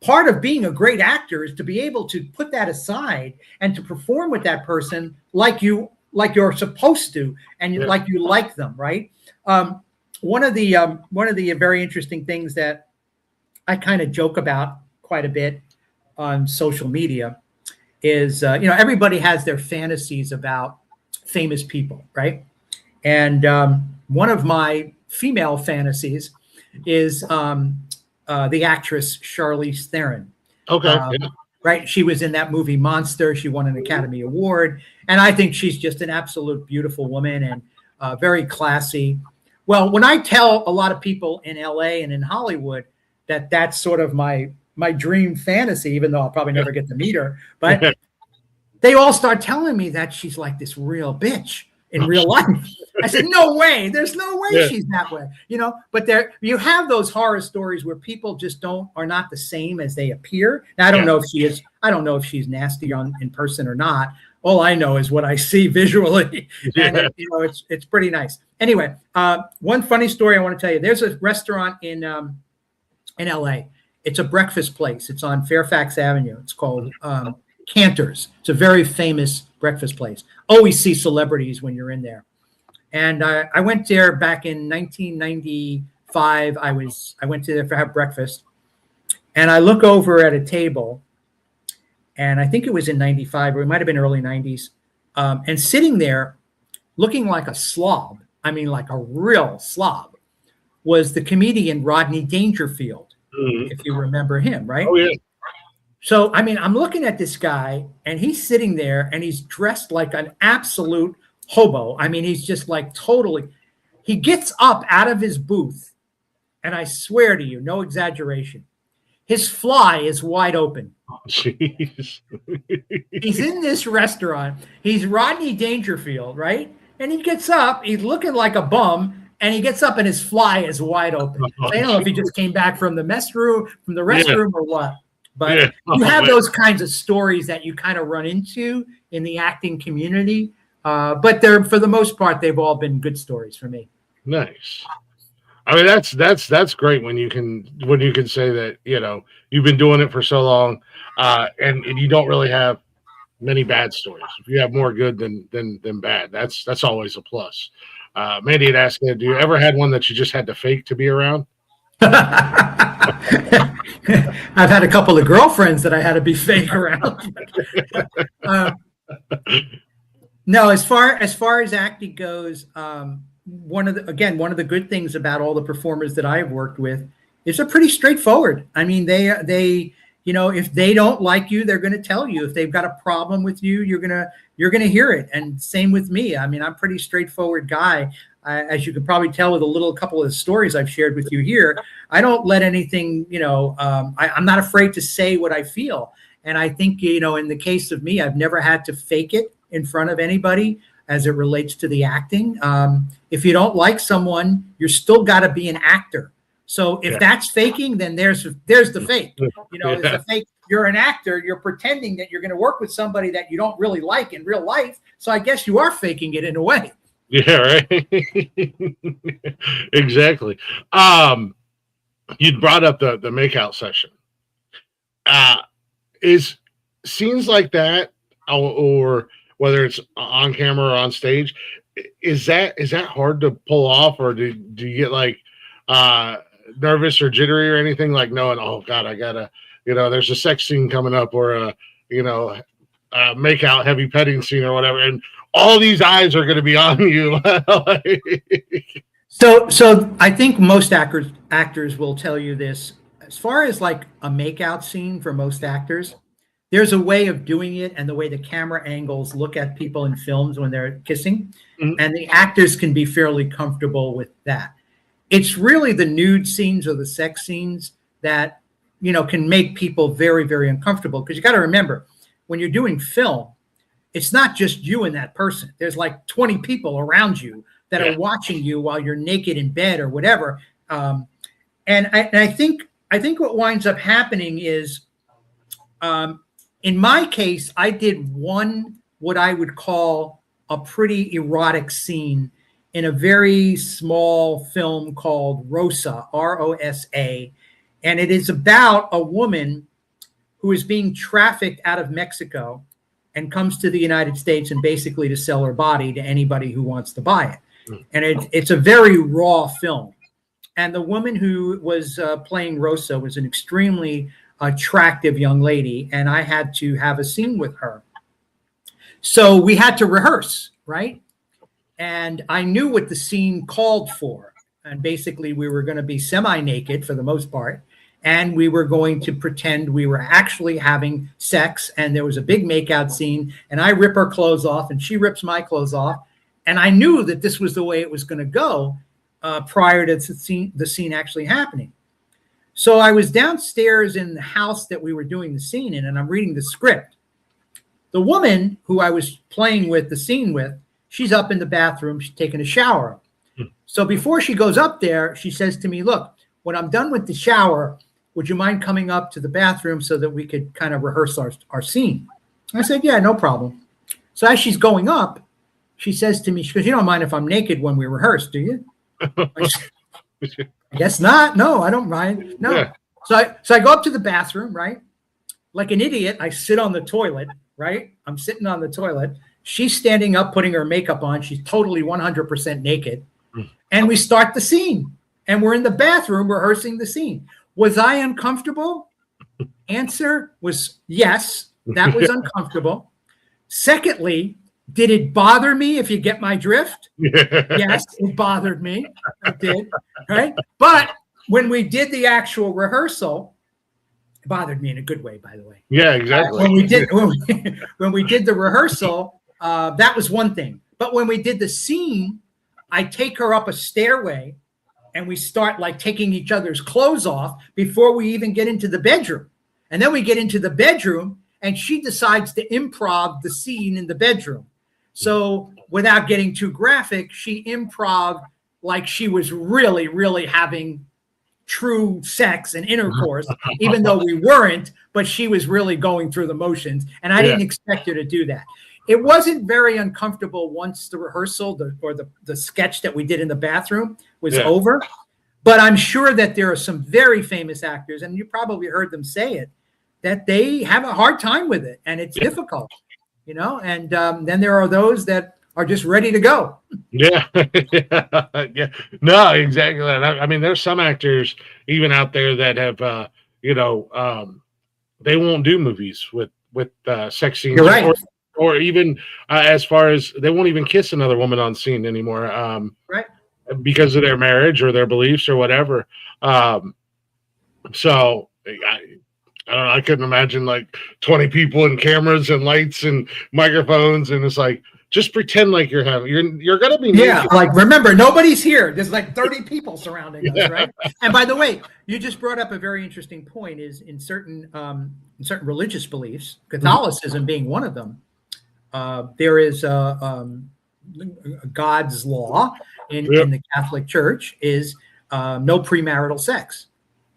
part of being a great actor is to be able to put that aside and to perform with that person like you're supposed to, and like you like them, right? One of the very interesting things that I kind of joke about quite a bit on social media is, everybody has their fantasies about famous people, right? And one of my female fantasies is the actress Charlize Theron. Okay. Right. She was in that movie Monster. She won an Academy Award. And I think she's just an absolute beautiful woman and very classy. Well, when I tell a lot of people in LA and in Hollywood that that's sort of my dream fantasy, even though I'll probably never get to meet her, but they all start telling me that she's like this real bitch in real life. I said, no way. There's no way she's that way, but you have those horror stories where people just are not the same as they appear. Now, I don't know if she is. I don't know if she's nasty in person or not. All I know is what I see visually, and it's pretty nice. Anyway, one funny story I want to tell you. There's a restaurant in LA. It's a breakfast place. It's on Fairfax Avenue. It's called Cantor's. It's a very famous breakfast place. Always see celebrities when you're in there. And I went there back in 1995. I went to there to have breakfast, and I look over at a table, and I think it was in 95, or it might have been early 90s, and sitting there looking like a slob, I mean like a real slob, was the comedian Rodney Dangerfield, if you remember him, right? Oh, yeah. So, I mean, I'm looking at this guy, and he's sitting there, and he's dressed like an absolute hobo. I mean, he's just like totally, he gets up out of his booth, and I swear to you, no exaggeration, his fly is wide open. Oh, jeez. He's in this restaurant. He's Rodney Dangerfield, right? And he gets up, he's looking like a bum, and he gets up and his fly is wide open. So I don't know if he just came back from the restroom or what. But you have those kinds of stories that you kind of run into in the acting community. But for the most part, they've all been good stories for me. Nice. I mean, that's great when you can say that, you've been doing it for so long, and you don't really have many bad stories. If you have more good than bad, that's always a plus. Mandy had asked me, do you ever had one that you just had to fake to be around? I've had a couple of girlfriends that I had to be fake around. No, as far as acting goes, one of the good things about all the performers that I've worked with is they're pretty straightforward. I mean, they if they don't like you, they're going to tell you. If they've got a problem with you, you're gonna hear it. And same with me. I mean, I'm a pretty straightforward guy. As you can probably tell with a couple of stories I've shared with you here, I don't let anything, I'm not afraid to say what I feel. And I think, in the case of me, I've never had to fake it in front of anybody as it relates to the acting. If you don't like someone, you're still got to be an actor. So if that's faking, then there's the fake. It's a fake. You're an actor. You're pretending that you're going to work with somebody that you don't really like in real life. So I guess you are faking it in a way. Yeah, right. Exactly. you brought up the makeout session. Is scenes like that, or whether it's on camera or on stage, is that hard to pull off, or do you get like nervous or jittery or anything, like knowing, oh God, I gotta, there's a sex scene coming up, or a make out heavy petting scene or whatever, and all these eyes are going to be on you. So I think most actors will tell you this. As far as like a makeout scene, for most actors, there's a way of doing it, and the way the camera angles look at people in films when they're kissing, and the actors can be fairly comfortable with that. It's really the nude scenes or the sex scenes that, can make people very, very uncomfortable, because you got to remember, when you're doing film, it's not just you and that person. There's like 20 people around you that are watching you while you're naked in bed or whatever. And I think what winds up happening is, in my case, I did what I would call a pretty erotic scene in a very small film called Rosa, Rosa. And it is about a woman who is being trafficked out of Mexico and comes to the United States, and basically to sell her body to anybody who wants to buy it. And it's a very raw film. And the woman who was playing Rosa was an extremely attractive young lady, and I had to have a scene with her. So we had to rehearse, right? And I knew what the scene called for. And basically we were going to be semi-naked for the most part, and we were going to pretend we were actually having sex, and there was a big makeout scene, and I rip her clothes off and she rips my clothes off. And I knew that this was the way it was going to go prior to the scene actually happening. So I was downstairs in the house that we were doing the scene in, and I'm reading the script. The woman who I was playing with the scene with, she's up in the bathroom, she's taking a shower. So before she goes up there, she says to me, look, when I'm done with the shower, would you mind coming up to the bathroom so that we could kind of rehearse our scene? I said, yeah, no problem. So as she's going up, she says to me, she goes, you don't mind if I'm naked when we rehearse, do you? I guess not. No, I don't mind. No. Yeah. So I go up to the bathroom, right? Like an idiot, I sit on the toilet, right? I'm sitting on the toilet. She's standing up, putting her makeup on. She's totally 100% naked. And we start the scene. And we're in the bathroom rehearsing the scene. Was I uncomfortable? Answer was yes. That was uncomfortable. Secondly, did it bother me, if you get my drift? Yes, it bothered me. It did, right? But when we did the actual rehearsal, it bothered me in a good way, by the way. Yeah, exactly. When we did the rehearsal, that was one thing. But when we did the scene, I take her up a stairway, and we start like taking each other's clothes off before we even get into the bedroom. And then we get into the bedroom, and she decides to improv the scene in the bedroom. So without getting too graphic, she improv like she was really, really having true sex and intercourse, even though we weren't, but she was really going through the motions. And I didn't expect her to do that. It wasn't very uncomfortable once the rehearsal or the sketch that we did in the bathroom was over. But I'm sure that there are some very famous actors, and you probably heard them say it, that they have a hard time with it, and it's difficult, and then there are those that are just ready to go. Yeah. Yeah. No, exactly. I mean, there's some actors even out there that have, they won't do movies with sex scenes. You're right. Or even as far as they won't even kiss another woman on scene anymore, right? Because of their marriage or their beliefs or whatever. So I don't know. I couldn't imagine like 20 people and cameras and lights and microphones, and it's like, just pretend like you're gonna be naked. Yeah, like remember, nobody's here. There's like 30 people surrounding us, right? And by the way, you just brought up a very interesting point. Is in certain religious beliefs, Catholicism being one of them. There is God's law in the Catholic Church is no premarital sex.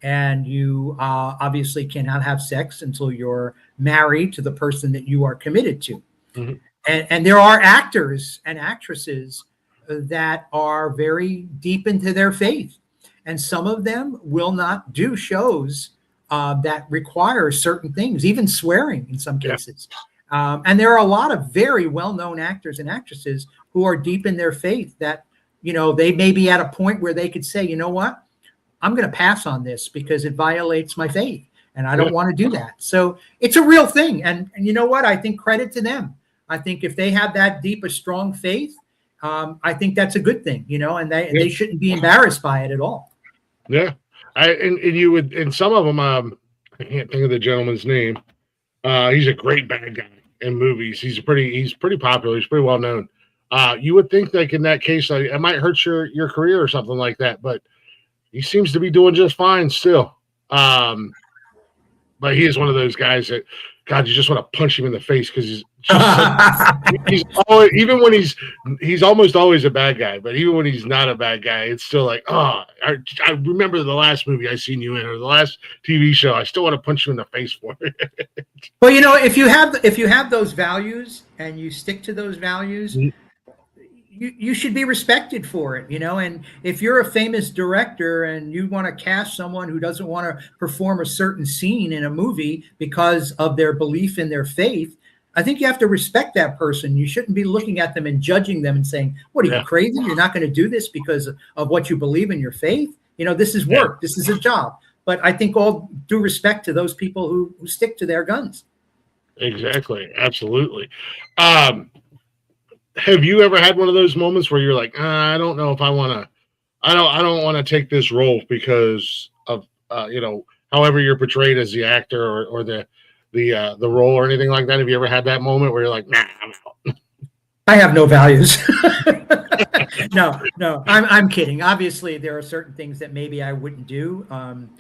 And you obviously cannot have sex until you're married to the person that you are committed to. Mm-hmm. And there are actors and actresses that are very deep into their faith. and some of them will not do shows that require certain things, even swearing in some cases. And there are a lot of very well-known actors and actresses who are deep in their faith that, you know, they may be at a point where they could say, you know what, I'm going to pass on this because it violates my faith and I don't want to do that. So it's a real thing. And you know what? I think credit to them. I think if they have that deep, a strong faith, I think that's a good thing, you know, and they shouldn't be embarrassed by it at all. Yeah. And some of them, I can't think of the gentleman's name. He's a great bad guy in movies. He's pretty popular. He's pretty well known. You would think like in that case, like, it might hurt your career or something like that, but he seems to be doing just fine still. But he is one of those guys that, God, you just want to punch him in the face because he's always, even when he's almost always a bad guy, but even when he's not a bad guy, it's still like, oh, I remember the last movie I seen you in or the last TV show. I still want to punch you in the face for it. Well, you know, if you have those values and you stick to those values, you should be respected for it, you know. And if you're a famous director and you want to cast someone who doesn't want to perform a certain scene in a movie because of their belief in their faith, I think you have to respect that person. You shouldn't be looking at them and judging them and saying, what are you, crazy? You're not going to do this because of what you believe in your faith? You know, this is work. This is a job. But I think all due respect to those people who stick to their guns. Exactly. Absolutely. Have you ever had one of those moments where you're like, I don't know if I want to, I don't want to take this role because of, you know, however you're portrayed as the actor or the role or anything like that? Have you ever had that moment where you're like, nah, I'm out? I have no values. No, I'm kidding. Obviously, there are certain things that maybe I wouldn't do.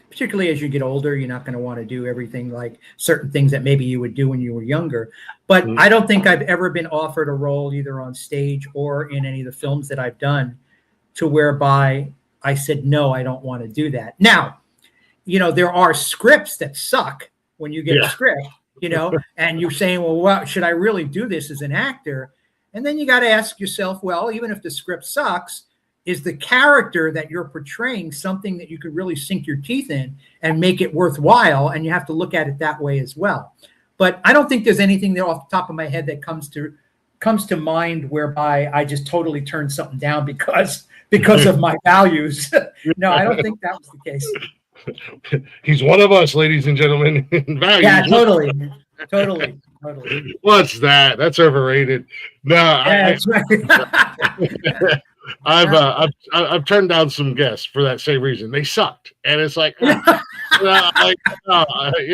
Particularly as you get older, you're not going to want to do everything like certain things that maybe you would do when you were younger. But I don't think I've ever been offered a role either on stage or in any of the films that I've done to whereby I said, no, I don't want to do that. Now, you know, there are scripts that suck when you get a script, you know, and you're saying, well, should I really do this as an actor? And then you got to ask yourself, well, even if the script sucks, is the character that you're portraying something that you could really sink your teeth in and make it worthwhile? And you have to look at it that way as well. But I don't think there's anything there off the top of my head that comes to mind whereby I just totally turned something down because of my values. No, I don't think that was the case. He's one of us, ladies and gentlemen. Values. Yeah, totally. What's that? That's overrated. No, that's right. I've turned down some guests for that same reason. They sucked, and it's like, you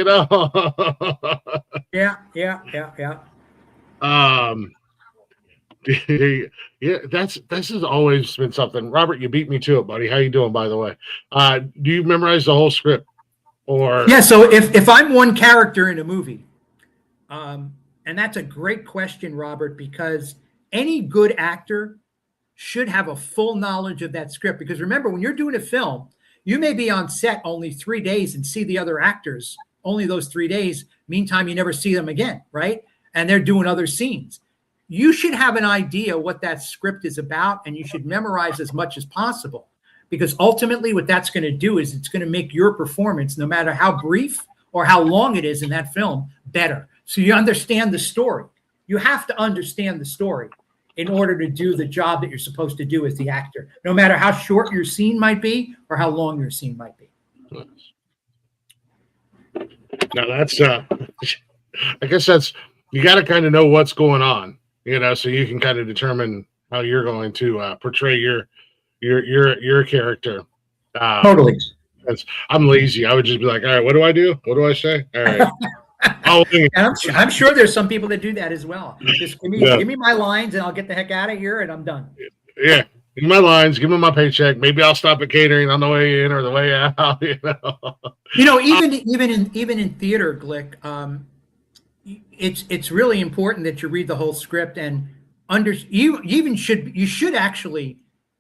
know. Yeah. Yeah, this has always been something. Robert, you beat me to it, buddy. How you doing, by the way? Do you memorize the whole script? Or so if I'm one character in a movie, and that's a great question, Robert, because any good actor should have a full knowledge of that script. Because remember, when you're doing a film, you may be on set only 3 days and see the other actors only those 3 days. Meantime, you never see them again, right? And they're doing other scenes. You should have an idea what that script is about, and you should memorize as much as possible. Because ultimately what that's going to do is it's going to make your performance, no matter how brief or how long it is in that film, better. So you understand the story. You have to understand the story in order to do the job that you're supposed to do as the actor, no matter how short your scene might be or how long your scene might be. Now that's, I guess that's, you got to kind of know what's going on, you know, so you can kind of determine how you're going to portray your character. Totally. I'm lazy. I would just be like, all right, what do I do? What do I say? All right. And I'm sure there's some people that do that as well. Just give me my lines and I'll get the heck out of here and I'm done. Yeah. Give me my lines, give me my paycheck. Maybe I'll stop at catering on the way in or the way out. You know, even in theater, Glick, it's really important that you read the whole script and you should actually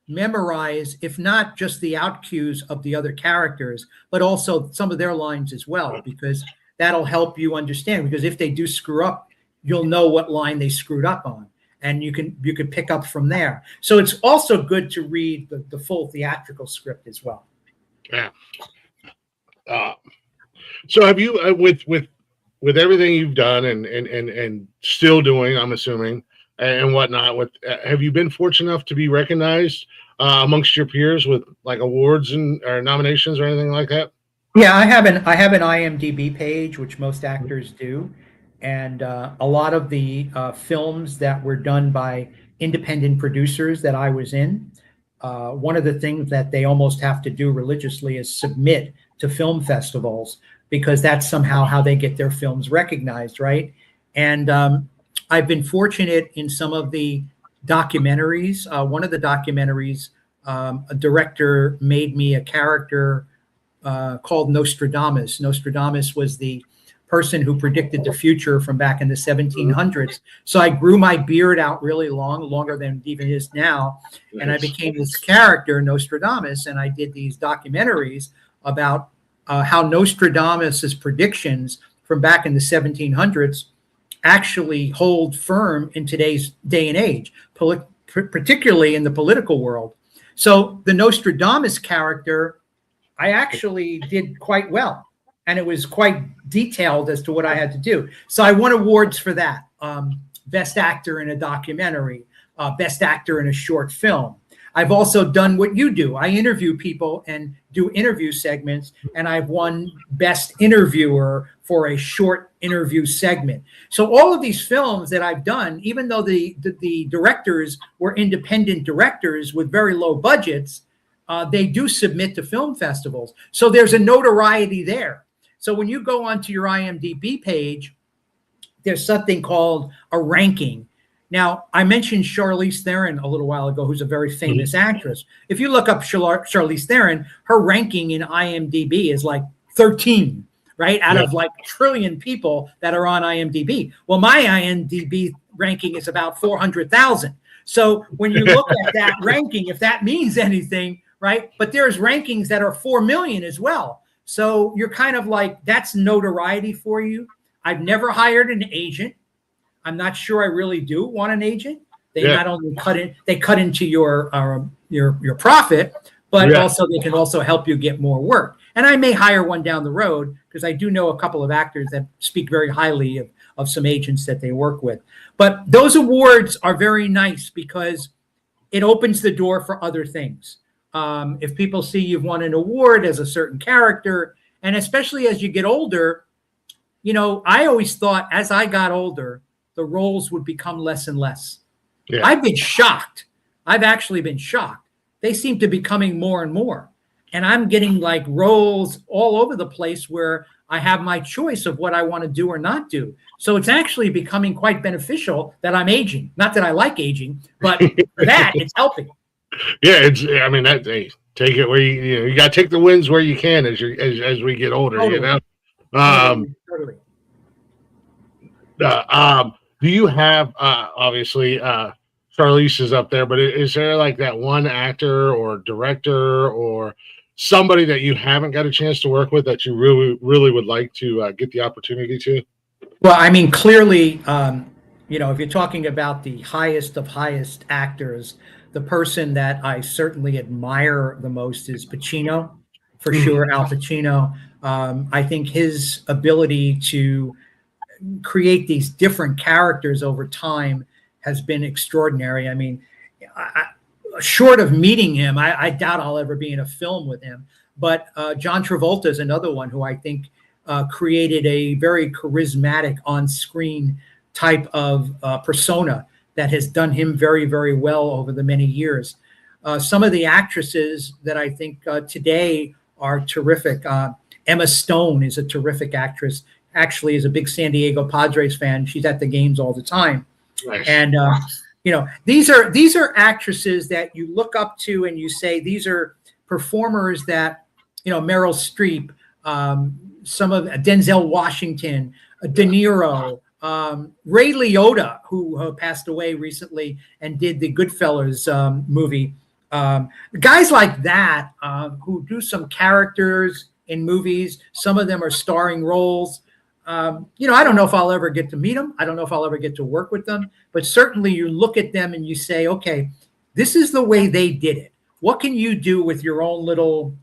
memorize, if not just the out cues of the other characters, but also some of their lines as well, because that'll help you understand. Because if they do screw up, you'll know what line they screwed up on, and you can pick up from there. So it's also good to read the full theatrical script as well. Yeah. So have you with everything you've done and still doing, I'm assuming, and whatnot, have you been fortunate enough to be recognized amongst your peers with like awards or nominations or anything like that? Yeah, I have an IMDb page, which most actors do, and a lot of the films that were done by independent producers that I was in. One of the things that they almost have to do religiously is submit to film festivals because that's somehow how they get their films recognized, right? And I've been fortunate in some of the documentaries. One of the documentaries, a director made me a character called Nostradamus. Nostradamus was the person who predicted the future from back in the 1700s. So I grew my beard out really long, longer than it even is now. And I became this character, Nostradamus, and I did these documentaries about how Nostradamus's predictions from back in the 1700s actually hold firm in today's day and age, particularly in the political world. So the Nostradamus character, I actually did quite well, and it was quite detailed as to what I had to do. So I won awards for that. Best actor in a documentary, best actor in a short film. I've also done what you do. I interview people and do interview segments, and I've won best interviewer for a short interview segment. So all of these films that I've done, even though the directors were independent directors with very low budgets, they do submit to film festivals. So there's a notoriety there. So when you go onto your IMDb page, there's something called a ranking. Now, I mentioned Charlize Theron a little while ago, who's a very famous actress. If you look up Charlize Theron, her ranking in IMDb is like 13, right? Out of like a trillion people that are on IMDb. Well, my IMDb ranking is about 400,000. So when you look at that ranking, if that means anything, right? But there's rankings that are 4 million as well. So you're kind of like, that's notoriety for you. I've never hired an agent. I'm not sure I really do want an agent. They not only cut into your profit, but also they can also help you get more work. And I may hire one down the road because I do know a couple of actors that speak very highly of some agents that they work with. But those awards are very nice because it opens the door for other things. If people see you've won an award as a certain character, and especially as you get older, you know, I always thought as I got older, the roles would become less and less. Yeah. I've been shocked. I've actually been shocked. They seem to be coming more and more. And I'm getting like roles all over the place where I have my choice of what I want to do or not do. So it's actually becoming quite beneficial that I'm aging. Not that I like aging, but for that, it's helping. Yeah, I mean, take it where you got to take the wins where you can as we get older, totally. You know? Totally. Do you have obviously Charlize is up there, but is there like that one actor or director or somebody that you haven't got a chance to work with that you really, really would like to get the opportunity to? Well, I mean, clearly, you know, if you're talking about the highest of highest actors, the person that I certainly admire the most is Pacino, for sure, Al Pacino. I think his ability to create these different characters over time has been extraordinary. I mean, short of meeting him, I doubt I'll ever be in a film with him. But John Travolta is another one who I think created a very charismatic on-screen type of persona that has done him very, very well over the many years. Some of the actresses that I think today are terrific. Emma Stone is a terrific actress. Actually is a big San Diego Padres fan. She's at the games all the time. Nice. And, you know, these are actresses that you look up to and you say, these are performers that, you know, Meryl Streep, some of Denzel Washington, De Niro, Ray Liotta, who passed away recently and did the Goodfellas movie. Guys like that who do some characters in movies. Some of them are starring roles. You know, I don't know if I'll ever get to meet them. I don't know if I'll ever get to work with them. But certainly you look at them and you say, okay, this is the way they did it. What can you do with your own little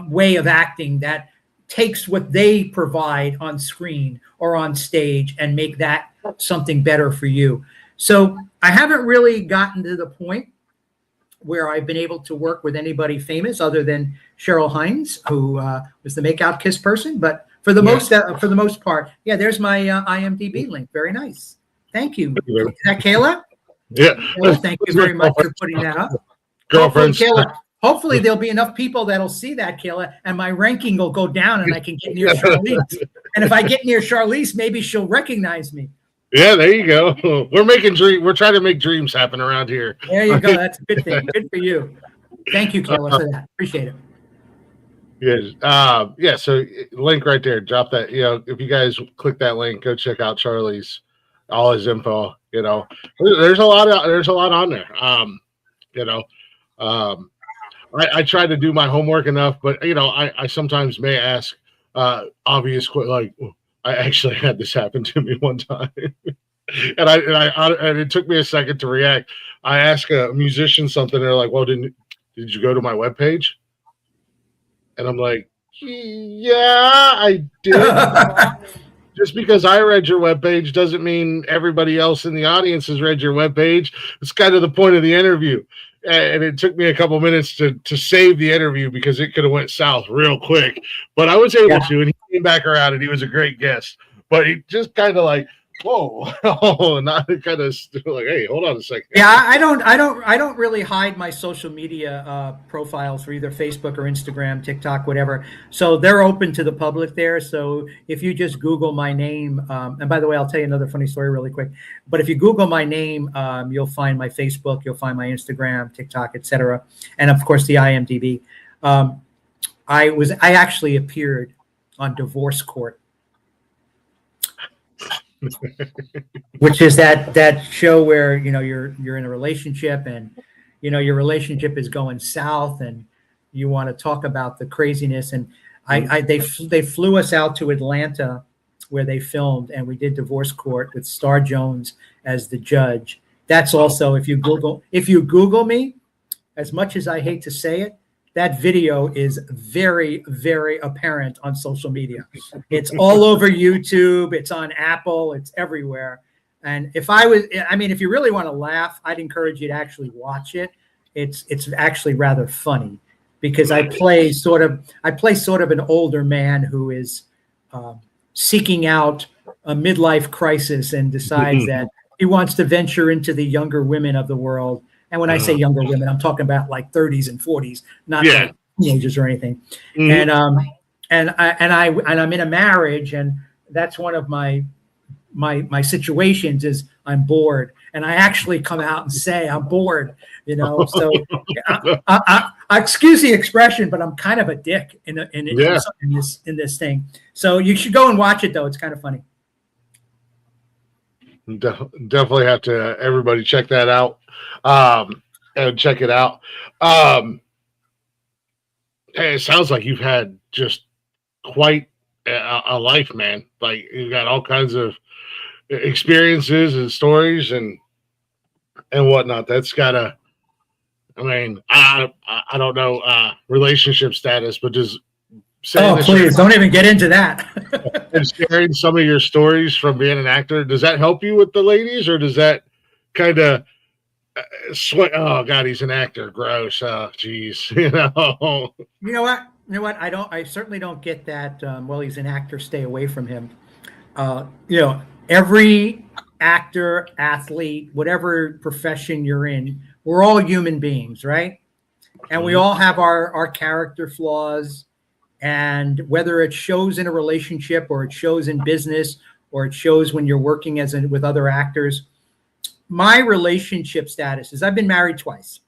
way of acting that takes what they provide on screen or on stage and make that something better for you. So I haven't really gotten to the point where I've been able to work with anybody famous other than Cheryl Hines, who was the Make-Out Kiss person. But for the most part, yeah, there's my IMDb link. Very nice. Thank you. Is that Kayla? Yeah. Well, thank you very much for putting that up. Girlfriends. Hopefully there'll be enough people that'll see that, Kayla, and my ranking will go down and I can get near Charlize. And if I get near Charlize, maybe she'll recognize me. Yeah, there you go. We're trying to make dreams happen around here. There you go. That's a good thing. Good for you. Thank you, Kayla, for that. Appreciate it. Yes. Yeah. So link right there. Drop that. If you guys click that link, go check out Charlie's, all his info. There's a lot on there. I try to do my homework enough, but I sometimes may ask obvious like, I actually had this happen to me one time, and it took me a second to react. I asked a musician something, and they're like, "Well, did you go to my webpage?" And I'm like, "Yeah, I did." Just because I read your webpage doesn't mean everybody else in the audience has read your webpage. It's kind of the point of the interview. And it took me a couple minutes to save the interview because it could have went south real quick. But I was able to, and he came back around, and he was a great guest. But he just kind of like, whoa, not kind of like, hey, hold on a second. Yeah, I don't really hide my social media profiles for either Facebook or Instagram, TikTok, whatever. So they're open to the public there. So if you just Google my name, and by the way, I'll tell you another funny story really quick. But if you Google my name, you'll find my Facebook, you'll find my Instagram, TikTok, etc., and of course the IMDb. I actually appeared on Divorce Court. Which is that show where you're in a relationship and your relationship is going south and you want to talk about the craziness, and they flew us out to Atlanta where they filmed, and we did Divorce Court with Star Jones as the judge. That's also, if you Google me, as much as I hate to say it, that video is very, very apparent on social media. It's all over YouTube. It's on Apple. It's everywhere. And if you really want to laugh, I'd encourage you to actually watch it. It's actually rather funny because I play sort of an older man who is seeking out a midlife crisis and decides that he wants to venture into the younger women of the world. And when I say younger women, I'm talking about like 30s and 40s, not like teenagers or anything. Mm-hmm. And I'm in a marriage, and that's one of my situations is I'm bored, and I actually come out and say I'm bored. So I excuse the expression, but I'm kind of a dick in this thing. So you should go and watch it, though. It's kind of funny. Definitely have to everybody check that out. And check it out. Hey, it sounds like you've had just quite a life, man. Like you've got all kinds of experiences and stories and whatnot. That's gotta, I don't know relationship status, but just please don't even get into that. And sharing some of your stories from being an actor, does that help you with the ladies, or does that kind of oh God, he's an actor, gross, oh geez, You know what, I certainly don't get that. Well, he's an actor, stay away from him. Every actor, athlete, whatever profession you're in, we're all human beings, right? And we all have our character flaws. And whether it shows in a relationship or it shows in business or it shows when you're working with other actors, my relationship status is I've been married twice.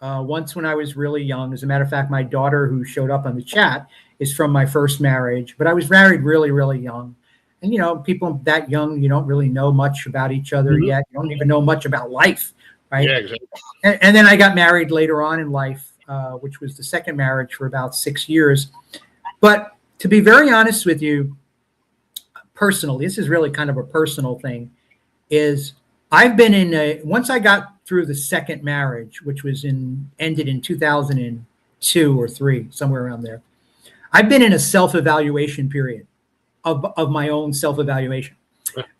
Once when I was really young. As a matter of fact, my daughter who showed up on the chat is from my first marriage, but I was married really, really young. And, people that young, you don't really know much about each other yet. You don't even know much about life, right? Yeah, exactly. And then I got married later on in life, which was the second marriage for about 6 years. But to be very honest with you, personally, this is really kind of a personal thing, is I've been once I got through the second marriage, which was ended in 2002 or 3, somewhere around there. I've been in a self-evaluation period of my own self-evaluation,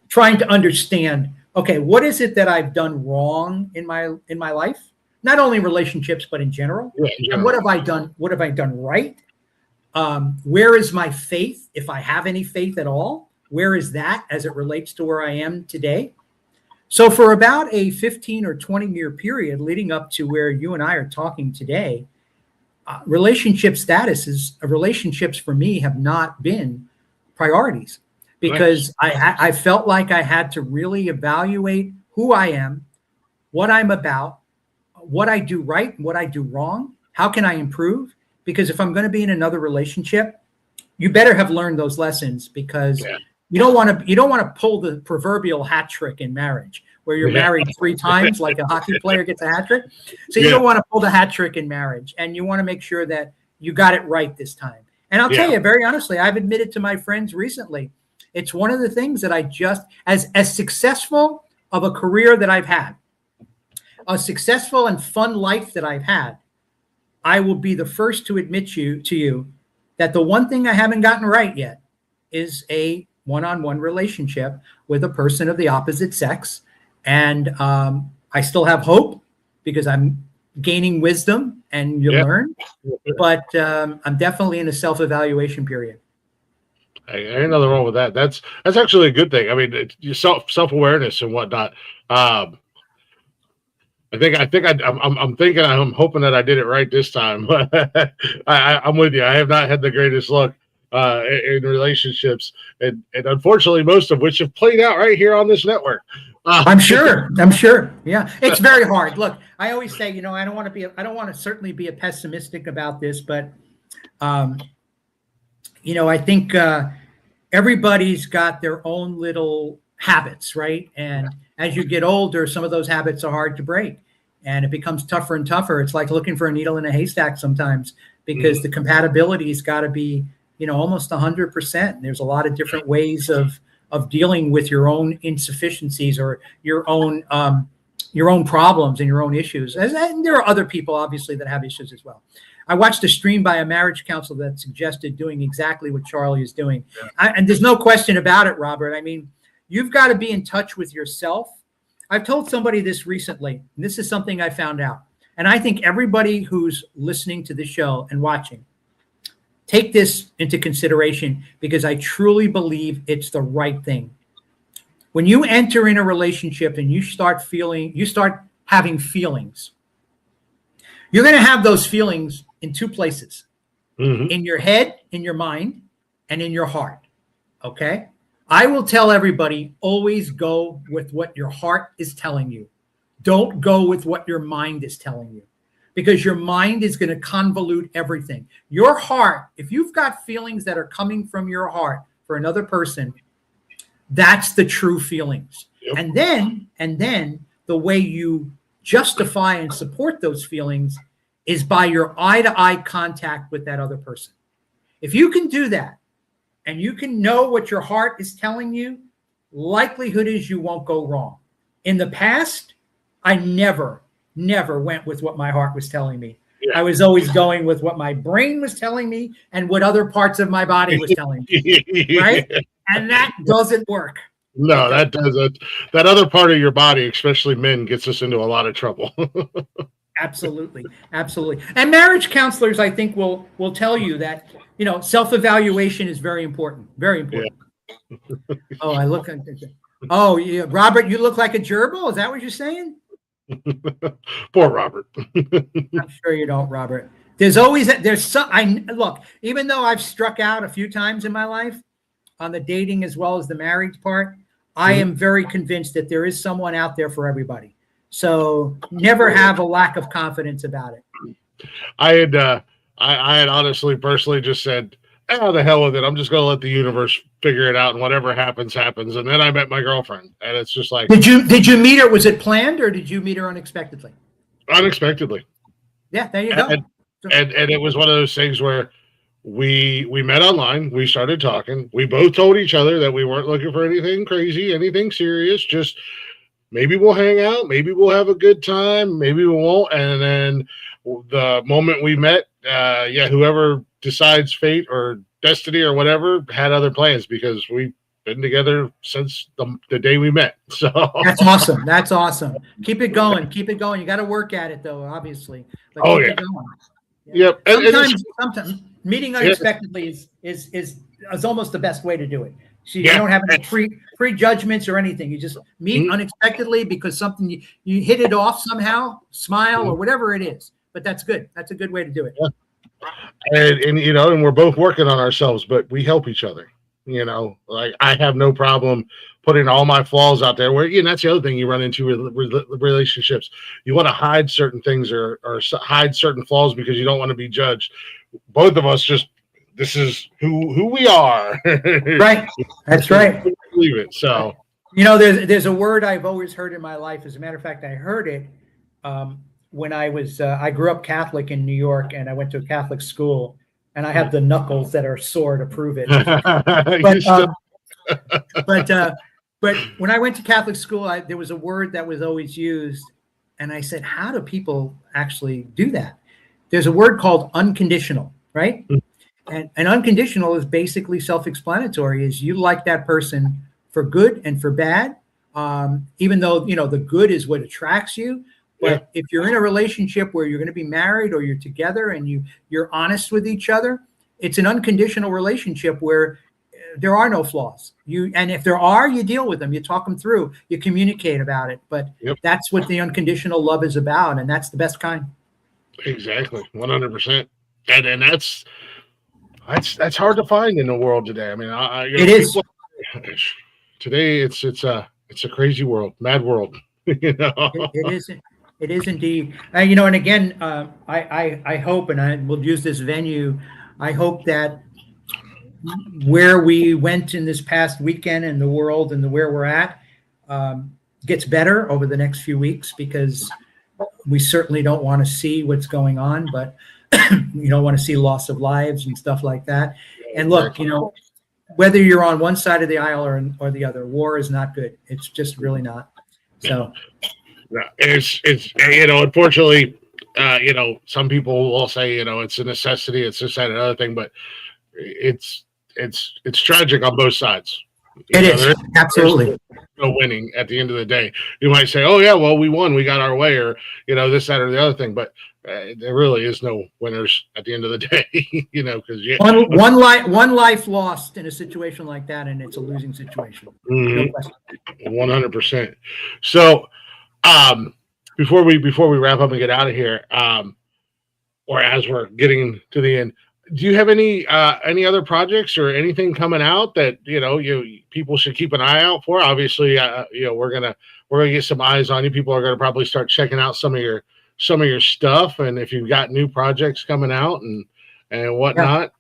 trying to understand, okay, what is it that I've done wrong in my life? Not only relationships, but in general. Yeah, in general. And what have I done? What have I done right? Where is my faith, if I have any faith at all? Where is that as it relates to where I am today? So for about a 15 or 20 year period leading up to where you and I are talking today, relationship statuses, relationships for me have not been priorities, because I felt like I had to really evaluate who I am, what I'm about, what I do right, what I do wrong, how can I improve? Because if I'm going to be in another relationship, you better have learned those lessons, because you don't want to pull the proverbial hat trick in marriage where you're married 3 times like a hockey player gets a hat trick. So you don't want to pull the hat trick in marriage, and you want to make sure that you got it right this time. And I'll tell you very honestly, I've admitted to my friends recently, it's one of the things that I just, as successful of a career that I've had, a successful and fun life that I've had, I will be the first to admit to you that the one thing I haven't gotten right yet is a one-on-one relationship with a person of the opposite sex. And I still have hope, because I'm gaining wisdom and you learn, but I'm definitely in a self-evaluation period. Ain't nothing wrong with that. That's actually a good thing. I mean, self-awareness and whatnot. I'm hoping that I did it right this time. I'm with you. I have not had the greatest luck in relationships, and unfortunately, most of which have played out right here on this network. I'm sure. Yeah, it's very hard. Look, I always say, I don't want to certainly be a pessimistic about this, but I think everybody's got their own little habits, right? And as you get older, some of those habits are hard to break, and it becomes tougher and tougher. It's like looking for a needle in a haystack sometimes, because the compatibility's got to be, almost 100%. There's a lot of different ways of dealing with your own insufficiencies or your own problems and your own issues. And there are other people, obviously, that have issues as well. I watched a stream by a marriage counselor that suggested doing exactly what Charlie is doing. And there's no question about it, Robert. I mean, you've got to be in touch with yourself. I've told somebody this recently, and this is something I found out. And I think everybody who's listening to the show and watching, take this into consideration, because I truly believe it's the right thing. When you enter in a relationship and you start having feelings, you're going to have those feelings in 2 places, in your head, in your mind, and in your heart. Okay. I will tell everybody, always go with what your heart is telling you. Don't go with what your mind is telling you, because your mind is going to convolute everything. Your heart, if you've got feelings that are coming from your heart for another person, that's the true feelings. Yep. And then the way you justify and support those feelings is by your eye-to-eye contact with that other person. If you can do that, and you can know what your heart is telling you, likelihood is you won't go wrong. In the past, I never went with what my heart was telling me. Yeah. I was always going with what my brain was telling me and what other parts of my body was telling me, right? And that doesn't work. No, that doesn't. That other part of your body, especially men, gets us into a lot of trouble. Absolutely. And marriage counselors, I think, will tell you that, self-evaluation is very important. Very important. Yeah. Oh, yeah, Robert, you look like a gerbil. Is that what you're saying? Poor Robert. I'm sure you don't, Robert. Look, even though I've struck out a few times in my life on the dating as well as the marriage part, I am very convinced that there is someone out there for everybody. So never have a lack of confidence about it. I had honestly, personally just said, the hell with it. I'm just going to let the universe figure it out, and whatever happens, happens. And then I met my girlfriend, and it's just like, did you meet her? Was it planned, or did you meet her unexpectedly? Unexpectedly. Yeah, there you go. And it was one of those things where we met online. We started talking. We both told each other that we weren't looking for anything crazy, anything serious. Just maybe we'll hang out. Maybe we'll have a good time. Maybe we won't. And then the moment we met, whoever decides fate or destiny or whatever had other plans, because we've been together since the day we met. So that's awesome. That's awesome. Keep it going. Keep it going. You got to work at it, though, obviously. But keep it going. Yeah. Yep. Sometimes meeting unexpectedly is almost the best way to do it. So you don't have any prejudgments or anything. You just meet unexpectedly because something you hit it off somehow, smile or whatever it is. But that's good. That's a good way to do it. Yeah. And we're both working on ourselves, but we help each other. Like I have no problem putting all my flaws out there. Where that's the other thing you run into with relationships. You want to hide certain things or hide certain flaws because you don't want to be judged. Both of us this is who we are. Right. That's right. Believe it. So there's a word I've always heard in my life. As a matter of fact, I heard it when I was I grew up Catholic in New York, and I went to a Catholic school, and I have the knuckles that are sore to prove it. But when I went to Catholic school, there was a word that was always used, and I said, how do people actually do that? There's a word called unconditional, right? And unconditional is basically self-explanatory. Is you like that person for good and for bad, even though the good is what attracts you. But if you're in a relationship where you're going to be married or you're together and you're honest with each other, it's an unconditional relationship where there are no flaws. And if there are, you deal with them, you talk them through, you communicate about it. But that's what the unconditional love is about, and that's the best kind. Exactly, 100%. And that's hard to find in the world today. I mean, it is. Today, it's a crazy world, mad world. It is indeed. And again, I hope, and I will use this venue, I hope that where we went in this past weekend in the world and where we're at gets better over the next few weeks, because we certainly don't want to see what's going on, but you don't want to see loss of lives and stuff like that. And look, whether you're on one side of the aisle or the other, war is not good. It's just really not. So it's unfortunately, some people will say, it's a necessity, it's this, that, and another thing, but it's tragic on both sides. It is absolutely no winning at the end of the day. You might say, oh yeah, well, we won, we got our way, or this, that, or the other thing, but there really is no winners at the end of the day. Because one life lost in a situation like that, and it's a losing situation. 100%. So before we wrap up and get out of here, or as we're getting to the end, do you have any other projects or anything coming out that people should keep an eye out for? Obviously, we're gonna get some eyes on you. People are gonna probably start checking out some of your stuff, and if you've got new projects coming out and whatnot.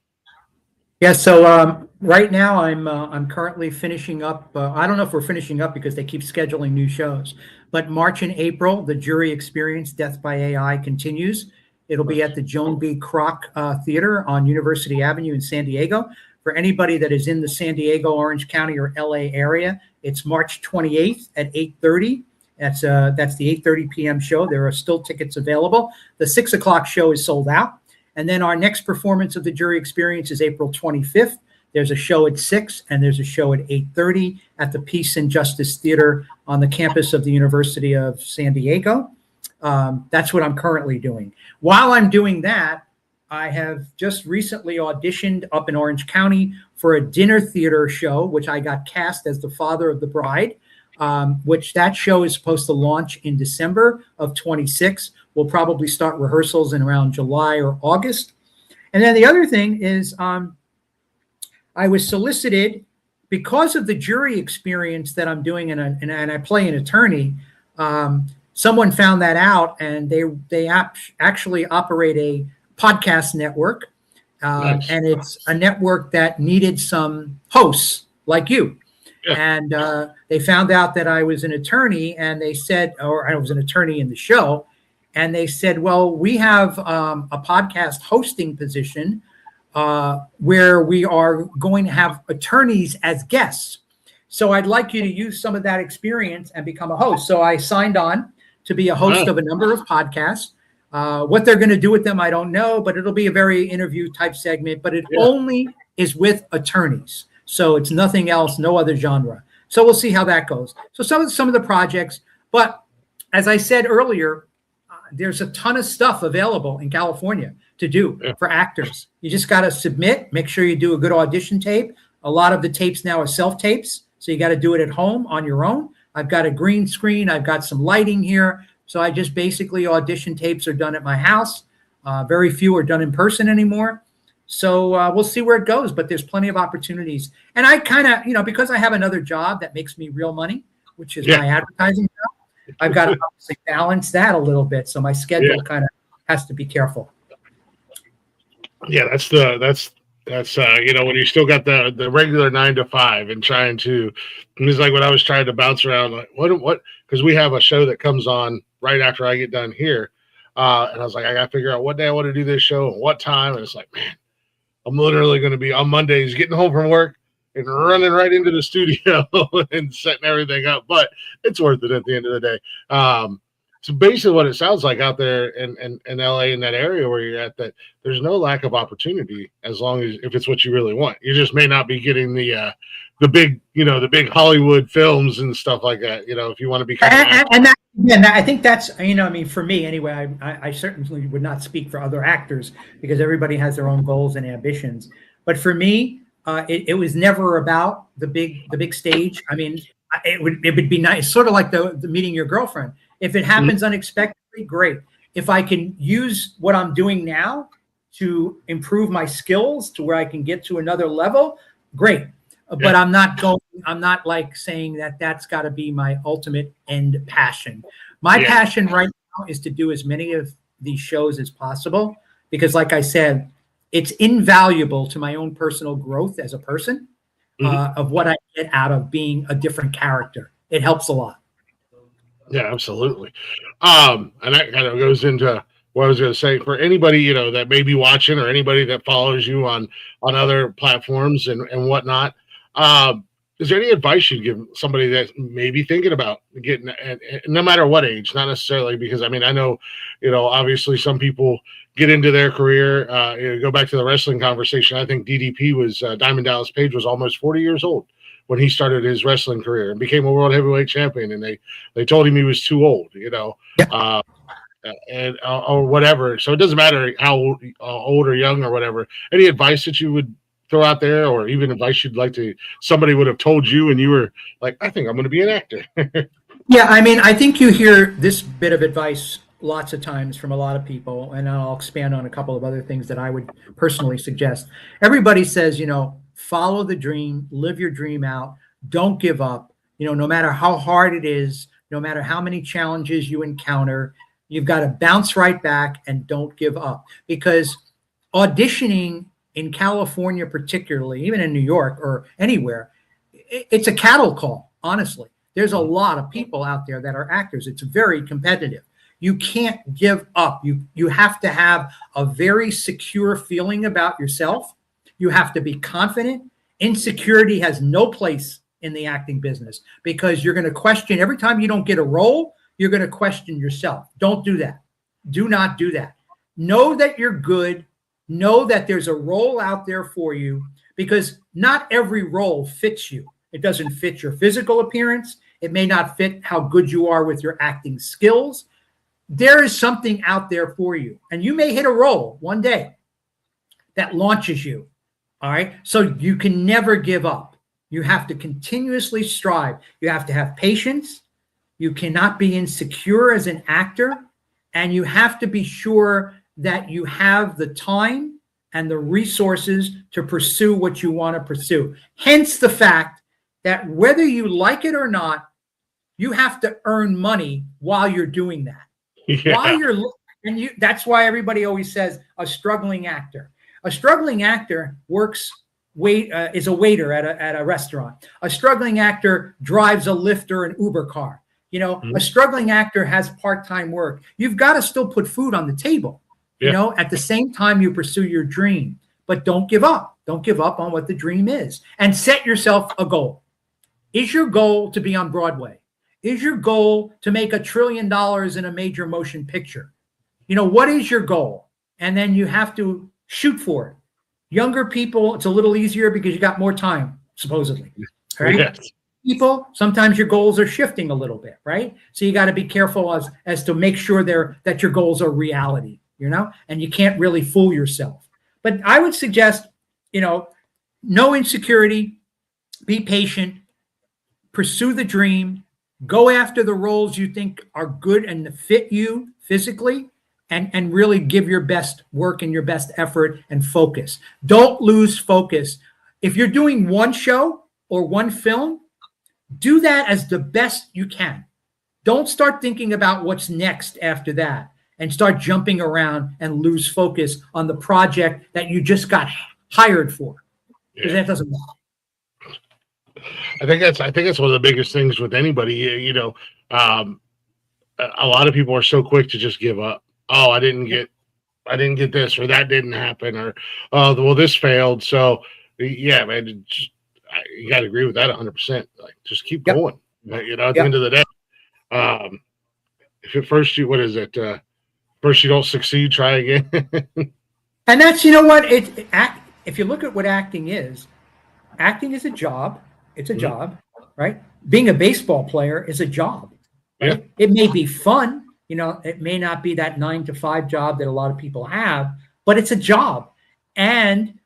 Yeah. So right now I'm currently finishing up. I don't know if we're finishing up because they keep scheduling new shows, but March and April, the Jury Experience Death by AI continues. It'll be at the Joan B. Kroc Theater on University Avenue in San Diego. For anybody that is in the San Diego, Orange County, or LA area, it's March 28th at 8:30. That's the 8:30 p.m. show. There are still tickets available. The 6 o'clock show is sold out. And then our next performance of the Jury Experience is April 25th. There's a show at 6 and there's a show at 8:30 at the Peace and Justice Theater on the campus of the University of San Diego. That's what I'm currently doing. While I'm doing that, I have just recently auditioned up in Orange County for a dinner theater show, which I got cast as the father of the bride, which that show is supposed to launch in December of 26. We'll probably start rehearsals in around July or August. And then the other thing is I was solicited because of the Jury Experience that I'm doing, and I play an attorney. Someone found that out, and they actually operate a podcast network, nice. And it's a network that needed some hosts like you. Yeah. And they found out that I was an attorney, and they said, or I was an attorney in the show, and they said, well, we have a podcast hosting position where we are going to have attorneys as guests. So I'd like you to use some of that experience and become a host. So I signed on to be a host of a number of podcasts. What they're going to do with them, I don't know, but it'll be a very interview type segment, but it only is with attorneys. So it's nothing else, no other genre. So we'll see how that goes. So some of the projects, but as I said earlier, there's a ton of stuff available in California to do for actors. You just got to submit, make sure you do a good audition tape. A lot of the tapes now are self-tapes, so you got to do it at home on your own. I've got a green screen. I've got some lighting here. So I just basically audition tapes are done at my house. Very few are done in person anymore. So we'll see where it goes, but there's plenty of opportunities. And I kind of, because I have another job that makes me real money, which is my advertising job, I've got to obviously balance that a little bit. So my schedule kind of has to be careful. Yeah, that's when you still got the regular 9 to 5 and trying to, it's like when I was trying to bounce around, like what, because we have a show that comes on right after I get done here. And I was like, I got to figure out what day I want to do this show and what time. And it's like, man, I'm literally going to be on Mondays getting home from work and running right into the studio and setting everything up. But it's worth it at the end of the day. So basically what it sounds like out there in LA, in that area where you're at, that there's no lack of opportunity as long as if it's what you really want. You just may not be getting the big, the big Hollywood films and stuff like that. If you want to be I think that's, for me anyway, I certainly would not speak for other actors because everybody has their own goals and ambitions. But for me, it was never about the big stage. I mean, it would be nice, sort of like the meeting your girlfriend. If it happens unexpectedly, great. If I can use what I'm doing now to improve my skills to where I can get to another level, great. But I'm not like saying that that's got to be my ultimate end passion. My passion right now is to do as many of these shows as possible because, like I said, it's invaluable to my own personal growth as a person of what I get out of being a different character. It helps a lot. Yeah, absolutely. And that kind of goes into what I was going to say for anybody, that may be watching or anybody that follows you on other platforms and whatnot. Is there any advice you'd give somebody that may be thinking about getting, and no matter what age, not necessarily, because I know, obviously some people get into their career, go back to the wrestling conversation. I think DDP was, Diamond Dallas Page was almost 40 years old when he started his wrestling career and became a world heavyweight champion. And they told him he was too old, and or whatever. So it doesn't matter how old or young or whatever. Any advice that you would throw out there, or even advice you'd like to, somebody would have told you and you were like, I think I'm going to be an actor. Yeah. I think you hear this bit of advice lots of times from a lot of people, and I'll expand on a couple of other things that I would personally suggest. Everybody says, follow the dream, live your dream out. Don't give up. No matter how hard it is, no matter how many challenges you encounter, you've got to bounce right back and don't give up, because auditioning in California, particularly, even in New York or anywhere, it's a cattle call. Honestly, there's a lot of people out there that are actors. It's very competitive. You can't give up. You have to have a very secure feeling about yourself. You have to be confident. Insecurity has no place in the acting business because you're going to question every time you don't get a role. You're going to question yourself. Don't do that. Do not do that. Know that you're good. Know that there's a role out there for you, because not every role fits you. It doesn't fit your physical appearance. It may not fit how good you are with your acting skills. There is something out there for you, and you may hit a role one day that launches you. All right. So you can never give up. You have to continuously strive. You have to have patience. You cannot be insecure as an actor, and you have to be sure that you have the time and the resources to pursue what you want to pursue. Hence the fact that whether you like it or not, you have to earn money while you're doing that. Yeah. That's why everybody always says a struggling actor. A struggling actor is a waiter at a restaurant. A struggling actor drives a Lyft or an Uber car. A struggling actor has part-time work. You've got to still put food on the table. At the same time you pursue your dream, but don't give up. Don't give up on what the dream is, and set yourself a goal. Is your goal to be on Broadway? Is your goal to make $1 trillion in a major motion picture? what is your goal? And then you have to shoot for it. Younger people, it's a little easier because you got more time, supposedly. Right? Yes. People, sometimes your goals are shifting a little bit, right? So you got to be careful as to make sure that your goals are reality, and you can't really fool yourself. But I would suggest, no insecurity, be patient, pursue the dream, go after the roles you think are good and fit you physically, and really give your best work and your best effort and focus. Don't lose focus. If you're doing one show or one film, do that as the best you can. Don't start thinking about what's next after that and start jumping around and lose focus on the project that you just got hired for. Because that doesn't work. I think that's one of the biggest things with anybody. A lot of people are so quick to just give up. Oh, I didn't get this, or that didn't happen, or this failed. So yeah, man, you got to agree with that 100%. Like, just keep going. At the end of the day, if at first first you don't succeed, try again. And that's, if you look at what acting is a job. It's a job, right? Being a baseball player is a job. Right? Yeah. It may be fun. It may not be that 9-to-5 job that a lot of people have, but it's a job. And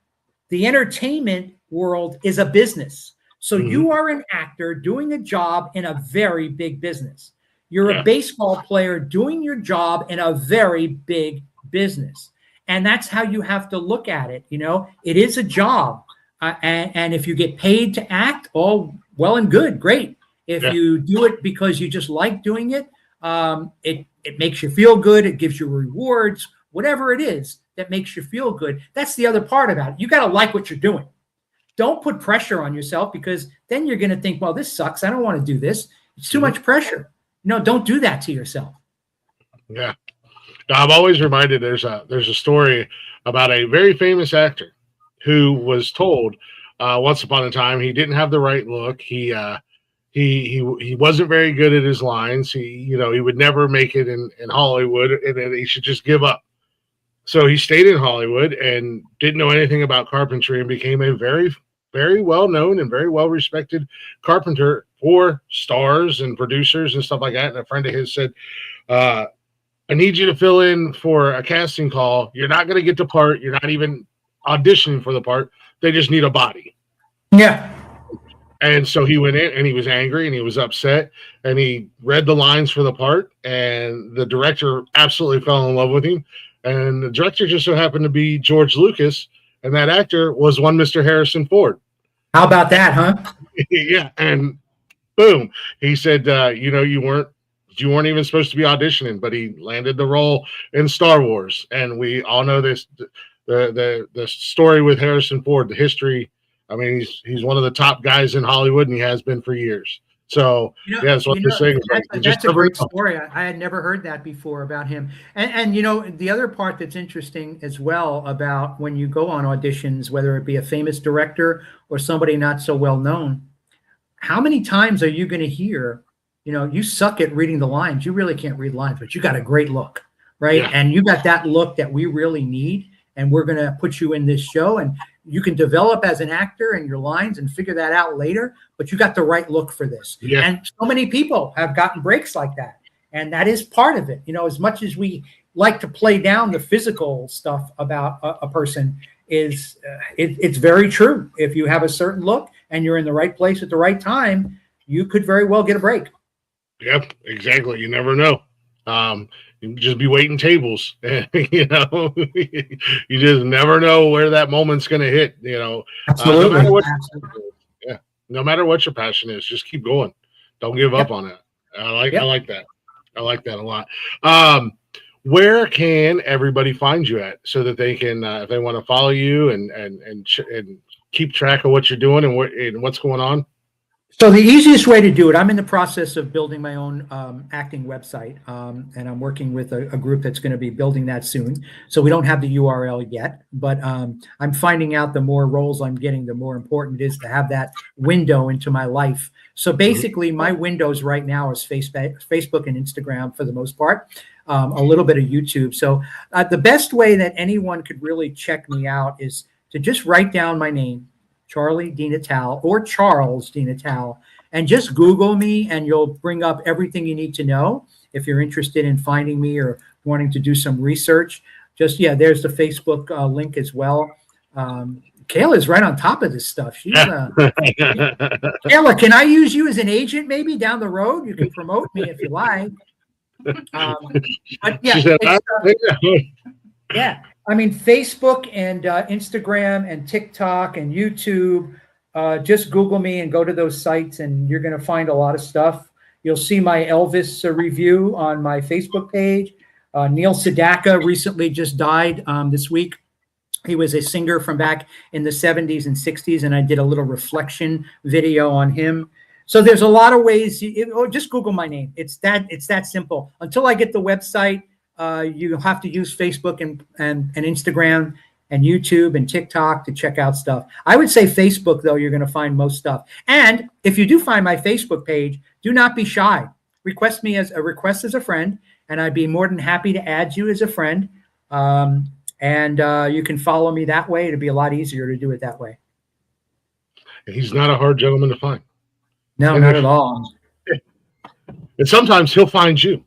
the entertainment world is a business. So you are an actor doing a job in a very big business. You're a baseball player doing your job in a very big business. And that's how you have to look at it. It is a job. And if you get paid to act, all well and good, great. If you do it because you just like doing it, it makes you feel good. It gives you rewards, whatever it is that makes you feel good. That's the other part about it. You got to like what you're doing. Don't put pressure on yourself, because then you're going to think, well, this sucks. I don't want to do this. It's too much pressure. Don't do that to yourself. Yeah. Now, I'm always reminded there's a story about a very famous actor who was told once upon a time he didn't have the right look. He wasn't very good at his lines. He would never make it in Hollywood, and then he should just give up. So he stayed in Hollywood and didn't know anything about carpentry, and became a very, very well-known and very well-respected carpenter for stars and producers and stuff like that. And a friend of his said, I need you to fill in for a casting call. You're not going to get the part. You're not even auditioning for the part. They just need a body. Yeah. And so he went in, and he was angry, and he was upset, and he read the lines for the part, and the director absolutely fell in love with him. And the director just so happened to be George Lucas, and that actor was one Mr. Harrison Ford. How about that, huh? Yeah. And boom, he said, you weren't even supposed to be auditioning, but he landed the role in Star Wars. And we all know this, the story with Harrison Ford, the history. I mean, he's one of the top guys in Hollywood, and he has been for years. So that's what this thing is. That's a great story. I had never heard that before about him. And the other part that's interesting as well about when you go on auditions, whether it be a famous director or somebody not so well known, how many times are you going to hear, you suck at reading the lines. You really can't read lines, but you got a great look, right? Yeah. And you got that look that we really need, and we're going to put you in this show, and you can develop as an actor and your lines and figure that out later, but you got the right look for this. Yeah. And so many people have gotten breaks like that. And that is part of it. As much as we like to play down the physical stuff about a person, it's very true. If you have a certain look and you're in the right place at the right time, you could very well get a break. Yep, exactly. You never know. You just be waiting tables. You just never know where that moment's going to hit. Absolutely. No matter what your passion is, just keep going. Don't give up on it. I like that. I like that a lot. Where can everybody find you at, so that they can, if they want to follow you and keep track of what you're doing and what's going on? So the easiest way to do it, I'm in the process of building my own acting website, and I'm working with a group that's going to be building that soon. So we don't have the URL yet, but I'm finding out the more roles I'm getting, the more important it is to have that window into my life. So basically, my windows right now is Facebook and Instagram for the most part, a little bit of YouTube. So the best way that anyone could really check me out is to just write down my name, Charlie DeNatale or Charles DeNatale, and just Google me and you'll bring up everything you need to know. If you're interested in finding me or wanting to do some research, there's the Facebook link as well. Kayla's right on top of this stuff. She's Kayla, can I use you as an agent maybe down the road? You can promote me if you like. But yeah, yeah. I mean, Facebook and Instagram and TikTok and YouTube, just Google me and go to those sites and you're going to find a lot of stuff. You'll see my Elvis review on my Facebook page. Neil Sedaka recently just died this week. He was a singer from back in the 70s and 60s, and I did a little reflection video on him. So there's a lot of ways. Just Google my name. It's that simple. Until I get the website, you have to use Facebook and Instagram and YouTube and TikTok to check out stuff. I would say Facebook, though, you're going to find most stuff. And if you do find my Facebook page, do not be shy. Request me as a friend, and I'd be more than happy to add you as a friend. And you can follow me that way. It'd be a lot easier to do it that way. He's not a hard gentleman to find. No, not at all. And sometimes he'll find you.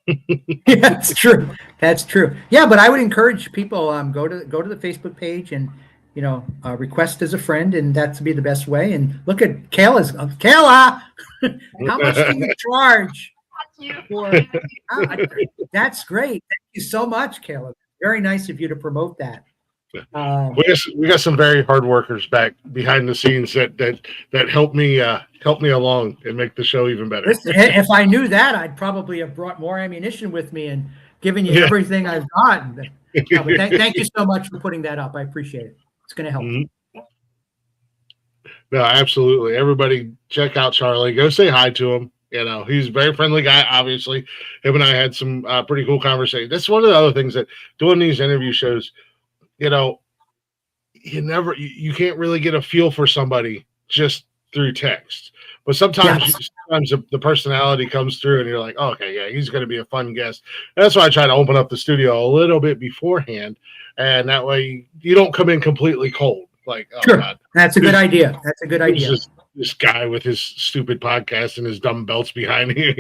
Yeah, that's true. That's true. Yeah, but I would encourage people go to the Facebook page and request as a friend, and that to be the best way. And look at Kayla. How much do you charge? That's great. Thank you so much, Kayla. Very nice of you to promote that. We got some very hard workers back behind the scenes that help me along and make the show even better. Listen, if I knew that, I'd probably have brought more ammunition with me and given you everything I've got. But thank you so much for putting that up. I appreciate it. It's going to help. Mm-hmm. No, absolutely. Everybody check out Charlie. Go say hi to him. He's a very friendly guy, obviously. Him and I had some pretty cool conversations. That's one of the other things that doing these interview shows, you can't really get a feel for somebody just through text. But sometimes the personality comes through and you're like, oh, okay, yeah, he's going to be a fun guest. And that's why I try to open up the studio a little bit beforehand. And that way you don't come in completely cold. Like, oh, sure. God. That's a good idea. That's a good idea. This guy with his stupid podcast and his dumb belts behind him.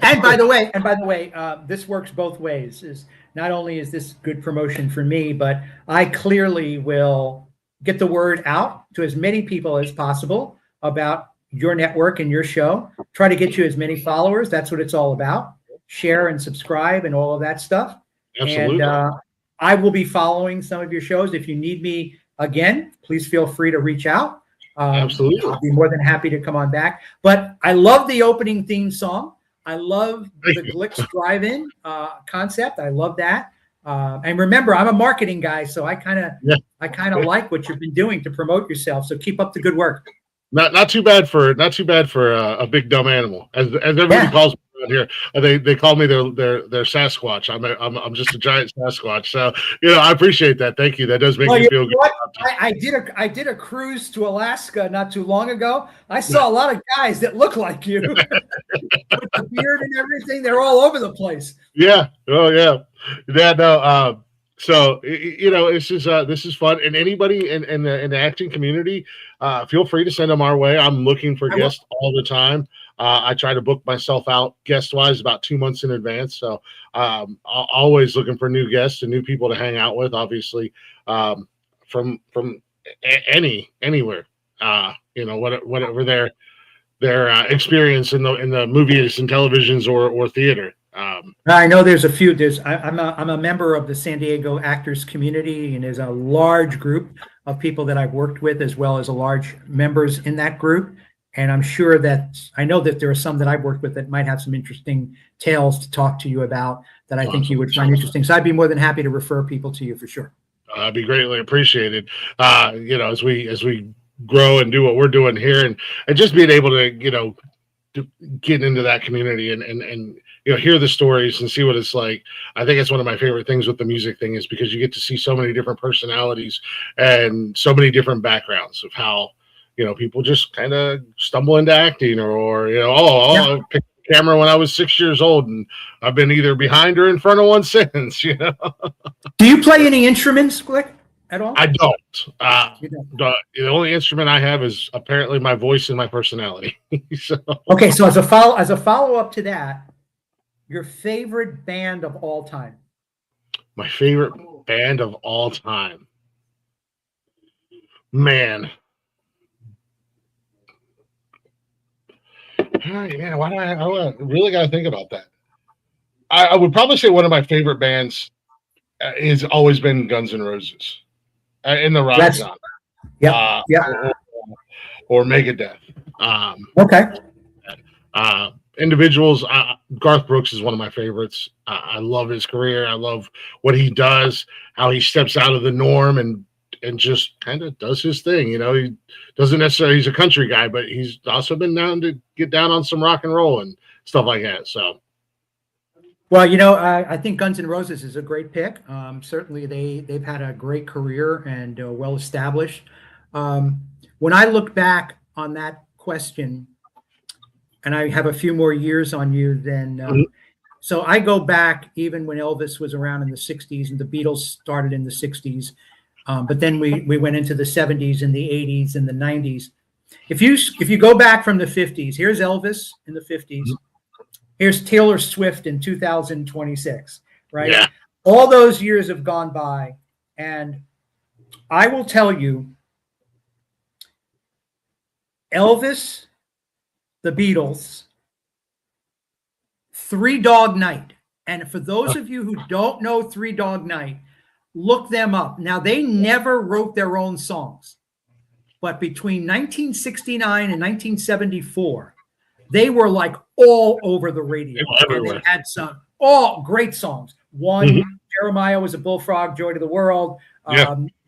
And by the way, this works both ways. Not only is this good promotion for me, but I clearly will get the word out to as many people as possible about your network and your show. Try to get you as many followers. That's what it's all about. Share and subscribe and all of that stuff. Absolutely. And I will be following some of your shows. If you need me again, please feel free to reach out. Absolutely. I'll be more than happy to come on back. But I love the opening theme song. I love the Glick's drive-in concept. I love that. And remember, I'm a marketing guy, so I kind of like what you've been doing to promote yourself. So keep up the good work. Not too bad for a big dumb animal, as everybody calls me around here. They call me their Sasquatch. I'm just a giant Sasquatch. So I appreciate that. Thank you. That does make me feel good. I did a cruise to Alaska not too long ago. I saw a lot of guys that look like you with the beard and everything. They're all over the place. Yeah. Oh yeah. Yeah. No. So it's just this is fun, and anybody in the acting community, feel free to send them our way. I'm looking for guests all the time. I try to book myself out guest wise about 2 months in advance. So always looking for new guests and new people to hang out with. Obviously, from anywhere, whatever their experience in the movies and televisions or theater. I know there's a few. I'm a member of the San Diego actors community, and there's a large group of people that I've worked with, as well as a large members in that group. And I know that there are some that I've worked with that might have some interesting tales to talk to you about that I think you would find interesting. So I'd be more than happy to refer people to you for sure. That'd be greatly appreciated. As we grow and do what we're doing here, and just being able to, to get into that community and hear the stories and see what it's like. I think it's one of my favorite things with the music thing, is because you get to see so many different personalities and so many different backgrounds of how, people just kind of stumble into acting, or I picked the camera when I was 6 years old, and I've been either behind or in front of one since. Do you play any instruments, Glick, at all? I don't. You don't. The only instrument I have is apparently my voice and my personality. Okay, so as a follow up to that, your favorite band of all time? My favorite band of all time, man. Yeah, why do I really got to think about that? I would probably say one of my favorite bands has always been Guns N' Roses in the rock genre. Yeah, or Megadeth. Okay. Individuals, Garth Brooks is one of my favorites. I love his career. I love what he does, how he steps out of the norm and just kind of does his thing. He doesn't necessarily, he's a country guy, but he's also been down to get down on some rock and roll and stuff like that. So, well, I think Guns N' Roses is a great pick. Certainly they've had a great career and well established. When I look back on that question, and I have a few more years on you than, so I go back even when Elvis was around in the 60s and the Beatles started in the 60s. But then we went into the 70s and the 80s and the 90s. If you go back from the 50s, here's Elvis in the 50s. Here's Taylor Swift in 2026, right? Yeah. All those years have gone by, and I will tell you, Elvis, the Beatles, Three Dog Night. And for those of you who don't know Three Dog Night, look them up. Now, they never wrote their own songs, but between 1969 and 1974, they were like all over the radio. And they had some great songs. One, Jeremiah Was a Bullfrog, Joy to the World,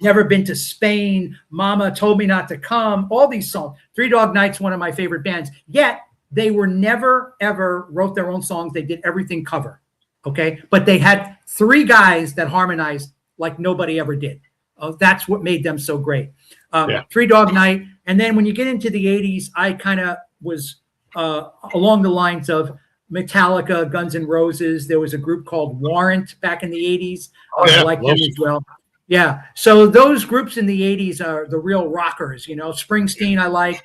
Never Been to Spain, Mama Told Me Not to Come, all these songs. Three Dog Night's one of my favorite bands. Yet, they were never, ever wrote their own songs. They did everything cover, okay? But they had three guys that harmonized like nobody ever did. That's what made them so great. Three Dog Night. And then when you get into the 80s, I kind of was along the lines of Metallica, Guns N' Roses. There was a group called Warrant back in the 80s. I like them as well. Yeah. So those groups in the 80s are the real rockers. Springsteen I like.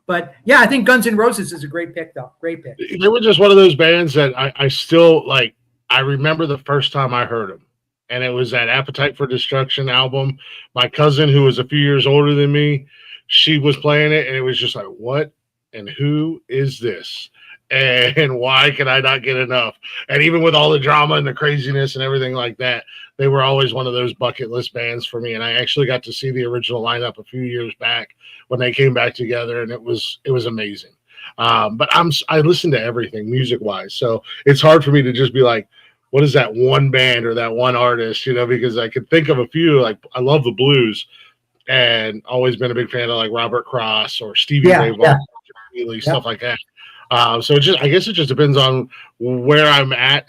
But yeah, I think Guns N' Roses is a great pick, though. Great pick. They were just one of those bands that I still like. I remember the first time I heard them. And it was that Appetite for Destruction album. My cousin, who was a few years older than me, she was playing it, and it was just like, what and who is this? And why can I not get enough? And even with all the drama and the craziness and everything like that, they were always one of those bucket list bands for me. And I actually got to see the original lineup a few years back when they came back together, and it was amazing. But I listen to everything music-wise, so it's hard for me to just be like, what is that one band or that one artist, because I could think of a few. Like, I love the blues and always been a big fan of like Robert Cross or Stevie Ray Vaughan, stuff like that. So I guess it just depends on where I'm at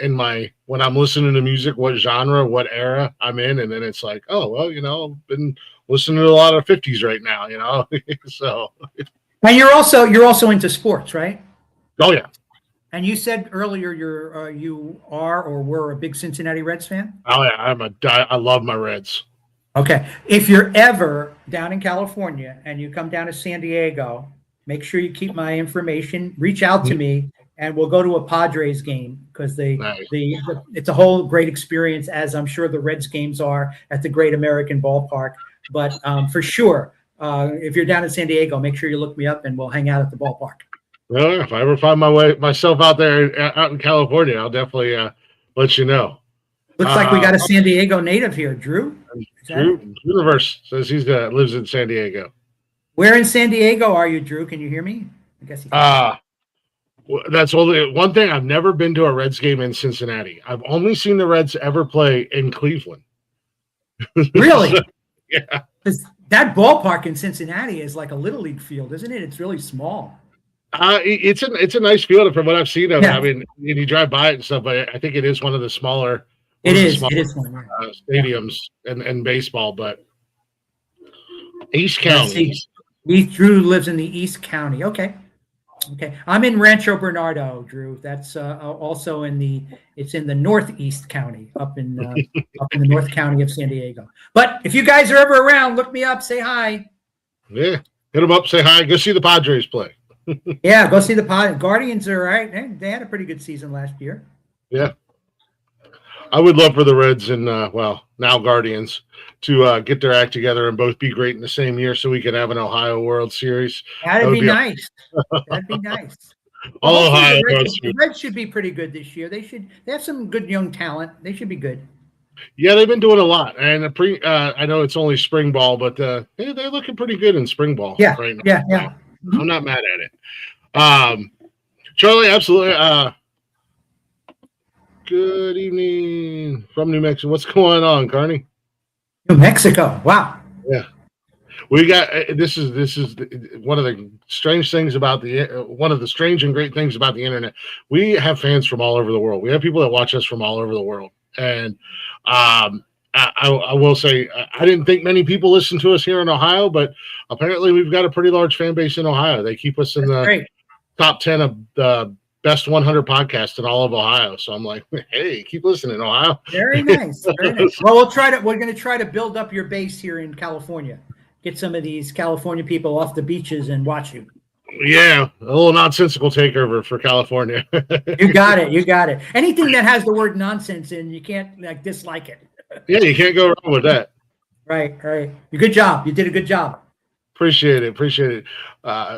when I'm listening to music, what genre, what era I'm in. And then it's like, oh, well, I've been listening to a lot of 50s right now, so. And you're also into sports, right? Oh yeah. And you said earlier you are or were a big Cincinnati Reds fan? Oh yeah, I love my Reds. Okay. If you're ever down in California and you come down to San Diego, make sure you keep my information. Reach out to me, and we'll go to a Padres game because it's a whole great experience, as I'm sure the Reds games are at the Great American Ballpark. But for sure, if you're down in San Diego, make sure you look me up, and we'll hang out at the ballpark. Well, if I ever find myself out in California, I'll definitely let you know. Looks like we got a San Diego native here, Drew. Drew Universe says he lives in San Diego. Where in San Diego are you, Drew? Can you hear me? I guess. That's only one thing. I've never been to a Reds game in Cincinnati. I've only seen the Reds ever play in Cleveland. Really? Yeah. That ballpark in Cincinnati is like a little league field, isn't it? It's really small. It's a nice field from what I've seen of it. Yeah. I mean, you drive by it and stuff, but I think it is one of the smaller. It is one. Yeah. Stadiums and baseball, but East County. Drew lives in the East County. Okay. I'm in Rancho Bernardo, Drew. That's also in the Northeast County, up in the North County of San Diego. But if you guys are ever around, look me up, say hi. Yeah, hit them up, say hi. Go see the Padres play. Yeah, go see the Guardians. Are right. They had a pretty good season last year. Yeah, I would love for the Reds and now Guardians to get their act together and both be great in the same year, so we can have an Ohio World Series. That'd be nice. That'd be nice. All Ohio the Reds should be pretty good this year. They have some good young talent. They should be good. Yeah, they've been doing a lot, and I know it's only spring ball, but they're looking pretty good in spring ball. Yeah, right now. Yeah. Mm-hmm. I'm not mad at it. Charlie, absolutely. Good evening from New Mexico. What's going on, Carney? New Mexico. Wow. Yeah. We got this is one of the strange things about one of the strange and great things about the internet. We have fans from all over the world. We have people that watch us from all over the world. And I will say I didn't think many people listen to us here in Ohio, but apparently we've got a pretty large fan base in Ohio. They keep us in the top 10 of the best 100 podcasts in all of Ohio. So I'm like, hey, keep listening, Ohio. Very nice. Very nice. Well, we're going to try to build up your base here in California. Get some of these California people off the beaches and watch you. Yeah, a little nonsensical takeover for California. You got it. Anything that has the word nonsense in, you can't dislike it. Yeah, you can't go wrong with that. Right. Good job. You did a good job. Appreciate it.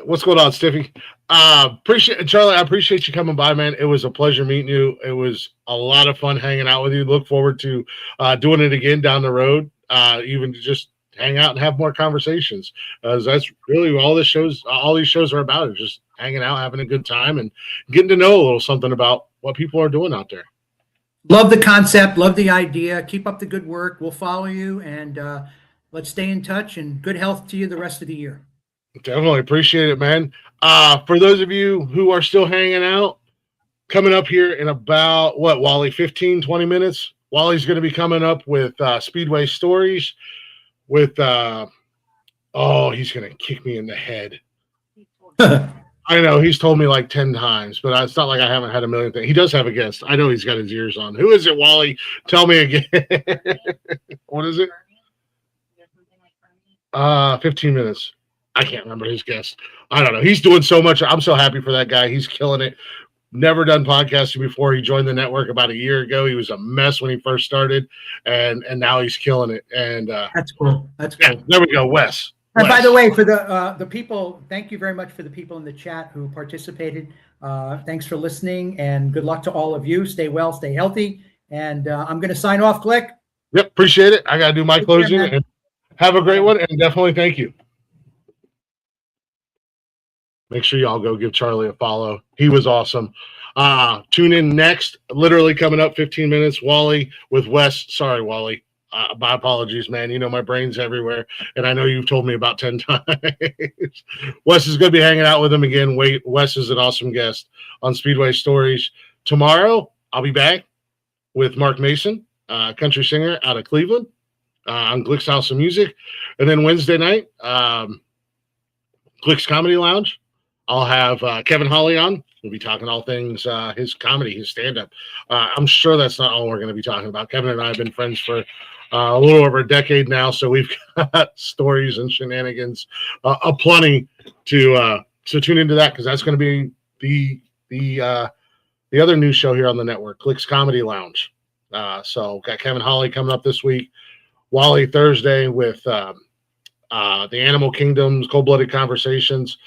What's going on, Stiffy? Charlie, I appreciate you coming by, man. It was a pleasure meeting you. It was a lot of fun hanging out with you. Look forward to doing it again down the road, even to just hang out and have more conversations. That's really what all these shows are about, is just hanging out, having a good time, and getting to know a little something about what people are doing out there. Love the concept, love the idea. Keep up the good work. We'll follow you, and let's stay in touch, and good health to you the rest of the year. Definitely appreciate it, man. For those of you who are still hanging out, coming up here in about, Wally, 15, 20 minutes, Wally's going to be coming up with Speedway Stories with, he's going to kick me in the head. I know, he's told me like 10 times, but it's not like I haven't had a million things. He does have a guest. I know he's got his ears on. Who is it, Wally? Tell me again. What is it? 15 minutes. I can't remember his guest. I don't know. He's doing so much. I'm so happy for that guy. He's killing it. Never done podcasting before. He joined the network about a year ago. He was a mess when he first started, and now he's killing it. And that's cool. Yeah, there we go, Wes. And by the way, for the people, thank you very much for the people in the chat who participated. Thanks for listening, and good luck to all of you. Stay well, stay healthy, and I'm going to sign off, Glick. Yep, appreciate it. I got to do my closing. And have a great one, and definitely thank you. Make sure y'all go give Charlie a follow. He was awesome. Tune in next, literally coming up 15 minutes, Wally with Wes. Sorry, Wally. My apologies, man. You know, my brain's everywhere, and I know you've told me about 10 times. Wes is going to be hanging out with him again. Wes is an awesome guest on Speedway Stories. Tomorrow, I'll be back with Mark Mason, country singer out of Cleveland, on Glick's House of Music. And then Wednesday night, Glick's Comedy Lounge. I'll have Kevin Hawley on. We'll be talking all things his comedy, his stand-up. I'm sure that's not all we're going to be talking about. Kevin and I have been friends for a little over a decade now, so we've got stories and shenanigans aplenty to tune into that, because that's going to be the other new show here on the network, Glick's Comedy Lounge. So got Kevin Hawley coming up this week. Wally Thursday with the Animal Kingdom's Cold-Blooded Conversations.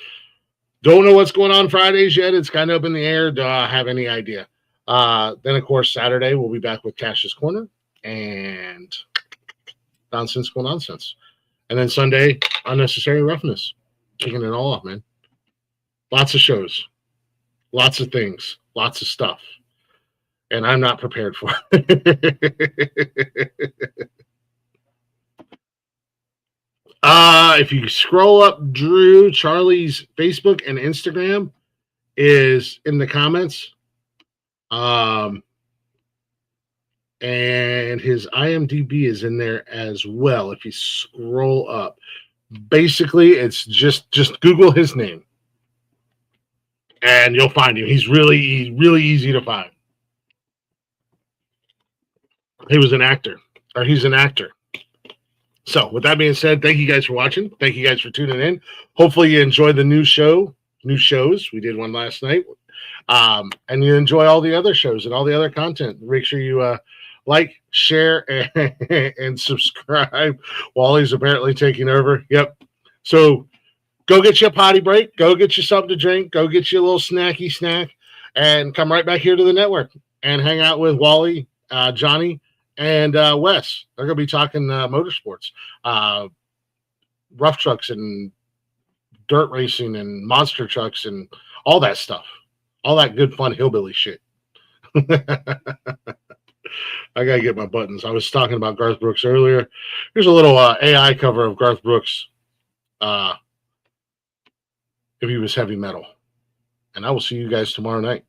Don't know what's going on Fridays yet. It's kind of up in the air. Do I have any idea? Then, of course, Saturday, we'll be back with Cash's Corner and Nonsensical Nonsense. And then Sunday, Unnecessary Roughness. Kicking it all off, man. Lots of shows. Lots of things. Lots of stuff. And I'm not prepared for it. If you scroll up, Drew Charlie's Facebook and Instagram is in the comments. And his IMDb is in there as well. If you scroll up, basically it's just Google his name and you'll find him. He's really easy to find. He's an actor. So with that being said, thank you guys for watching. Thank you guys for tuning in. Hopefully you enjoy the new shows. We did one last night. And you enjoy all the other shows and all the other content. Make sure you like, share, and subscribe. Wally's apparently taking over. Yep. So go get you a potty break. Go get you something to drink. Go get you a little snacky snack. And come right back here to the network and hang out with Wally, Johnny, and Wes. They're going to be talking motorsports, rough trucks and dirt racing and monster trucks and all that stuff. All that good, fun hillbilly shit. I got to get my buttons. I was talking about Garth Brooks earlier. Here's a little AI cover of Garth Brooks if he was heavy metal. And I will see you guys tomorrow night.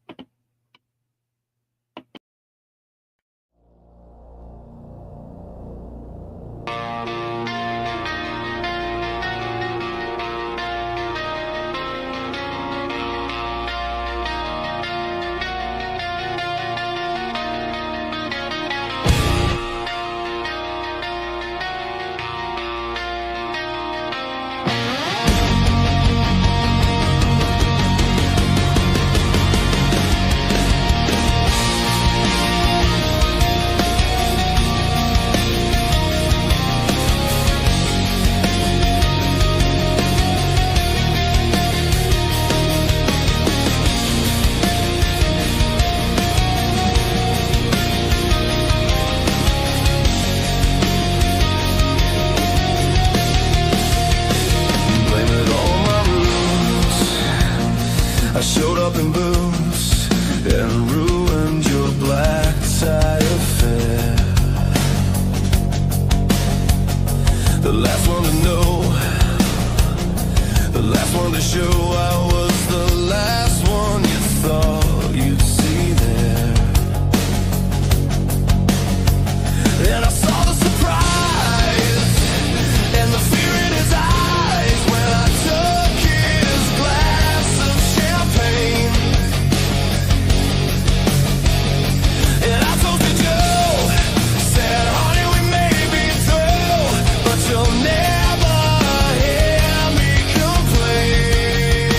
I showed up in boots and ruined your black tie affair. The last one to know, the last one to show I was the last one you thought you'd see there. And I saw the surprise and the fear in his eyes when I took his glass of champagne. And I told the Joe, said, honey, we may be through, but you'll never hear me complain.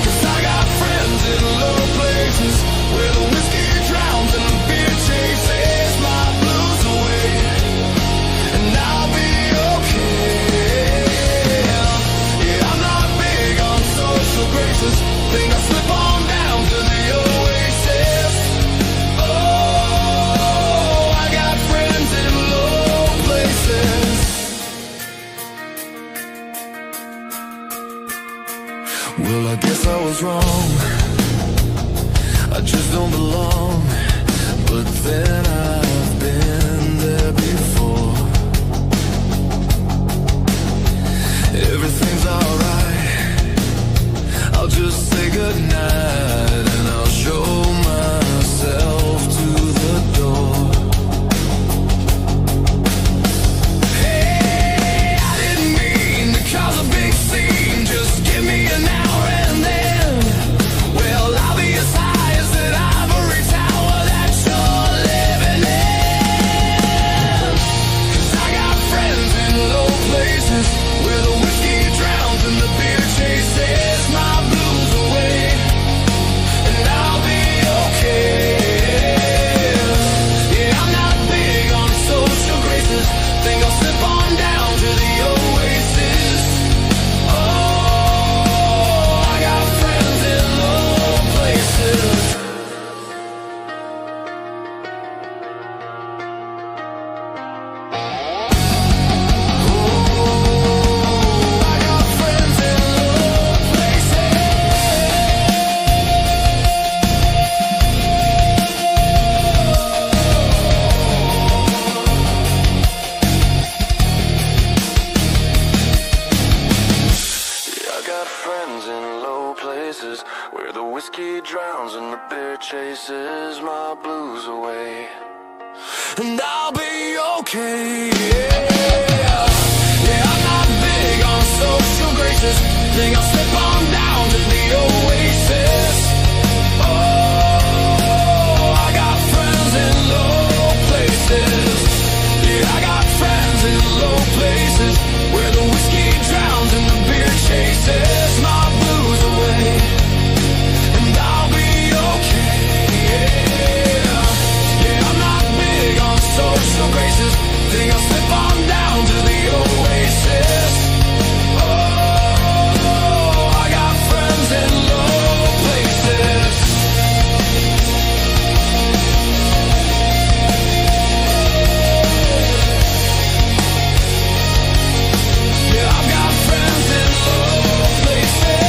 'Cause I got friends in low places where the whiskey drowns and the beer chases my blues away. And I'll be okay. Yeah, I'm not big on social graces. Think I'll slip on down to the oasis. Oh, I got friends in low places. Well, I guess I was wrong. I just don't belong. But then I've been there before. Everything's alright. I'll just say goodnight and I'll show myself to the door. Hey, I didn't mean to cause a big scene. Just give me an hour and then, well, I'll be as high as that ivory tower that you're living in. whiskey drowns and the beer chases my blues away. And I'll be okay, yeah. Yeah, I'm not big on social graces. Think I'll slip on down to the oasis. Oh, I got friends in low places. Yeah, I got friends in low places where the whiskey drowns and the beer chases my blues away. And I'll be okay, yeah. Yeah, I'm not big on social graces. Think I'll slip on down to the oasis. Oh, I got friends in low places. Yeah, I've got friends in low places.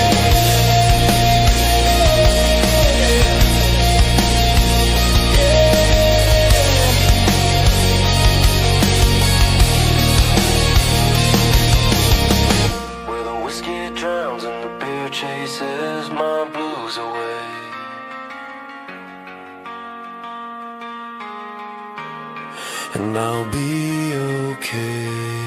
Where the whiskey drowns and the beer chases my blues away. And I'll be okay.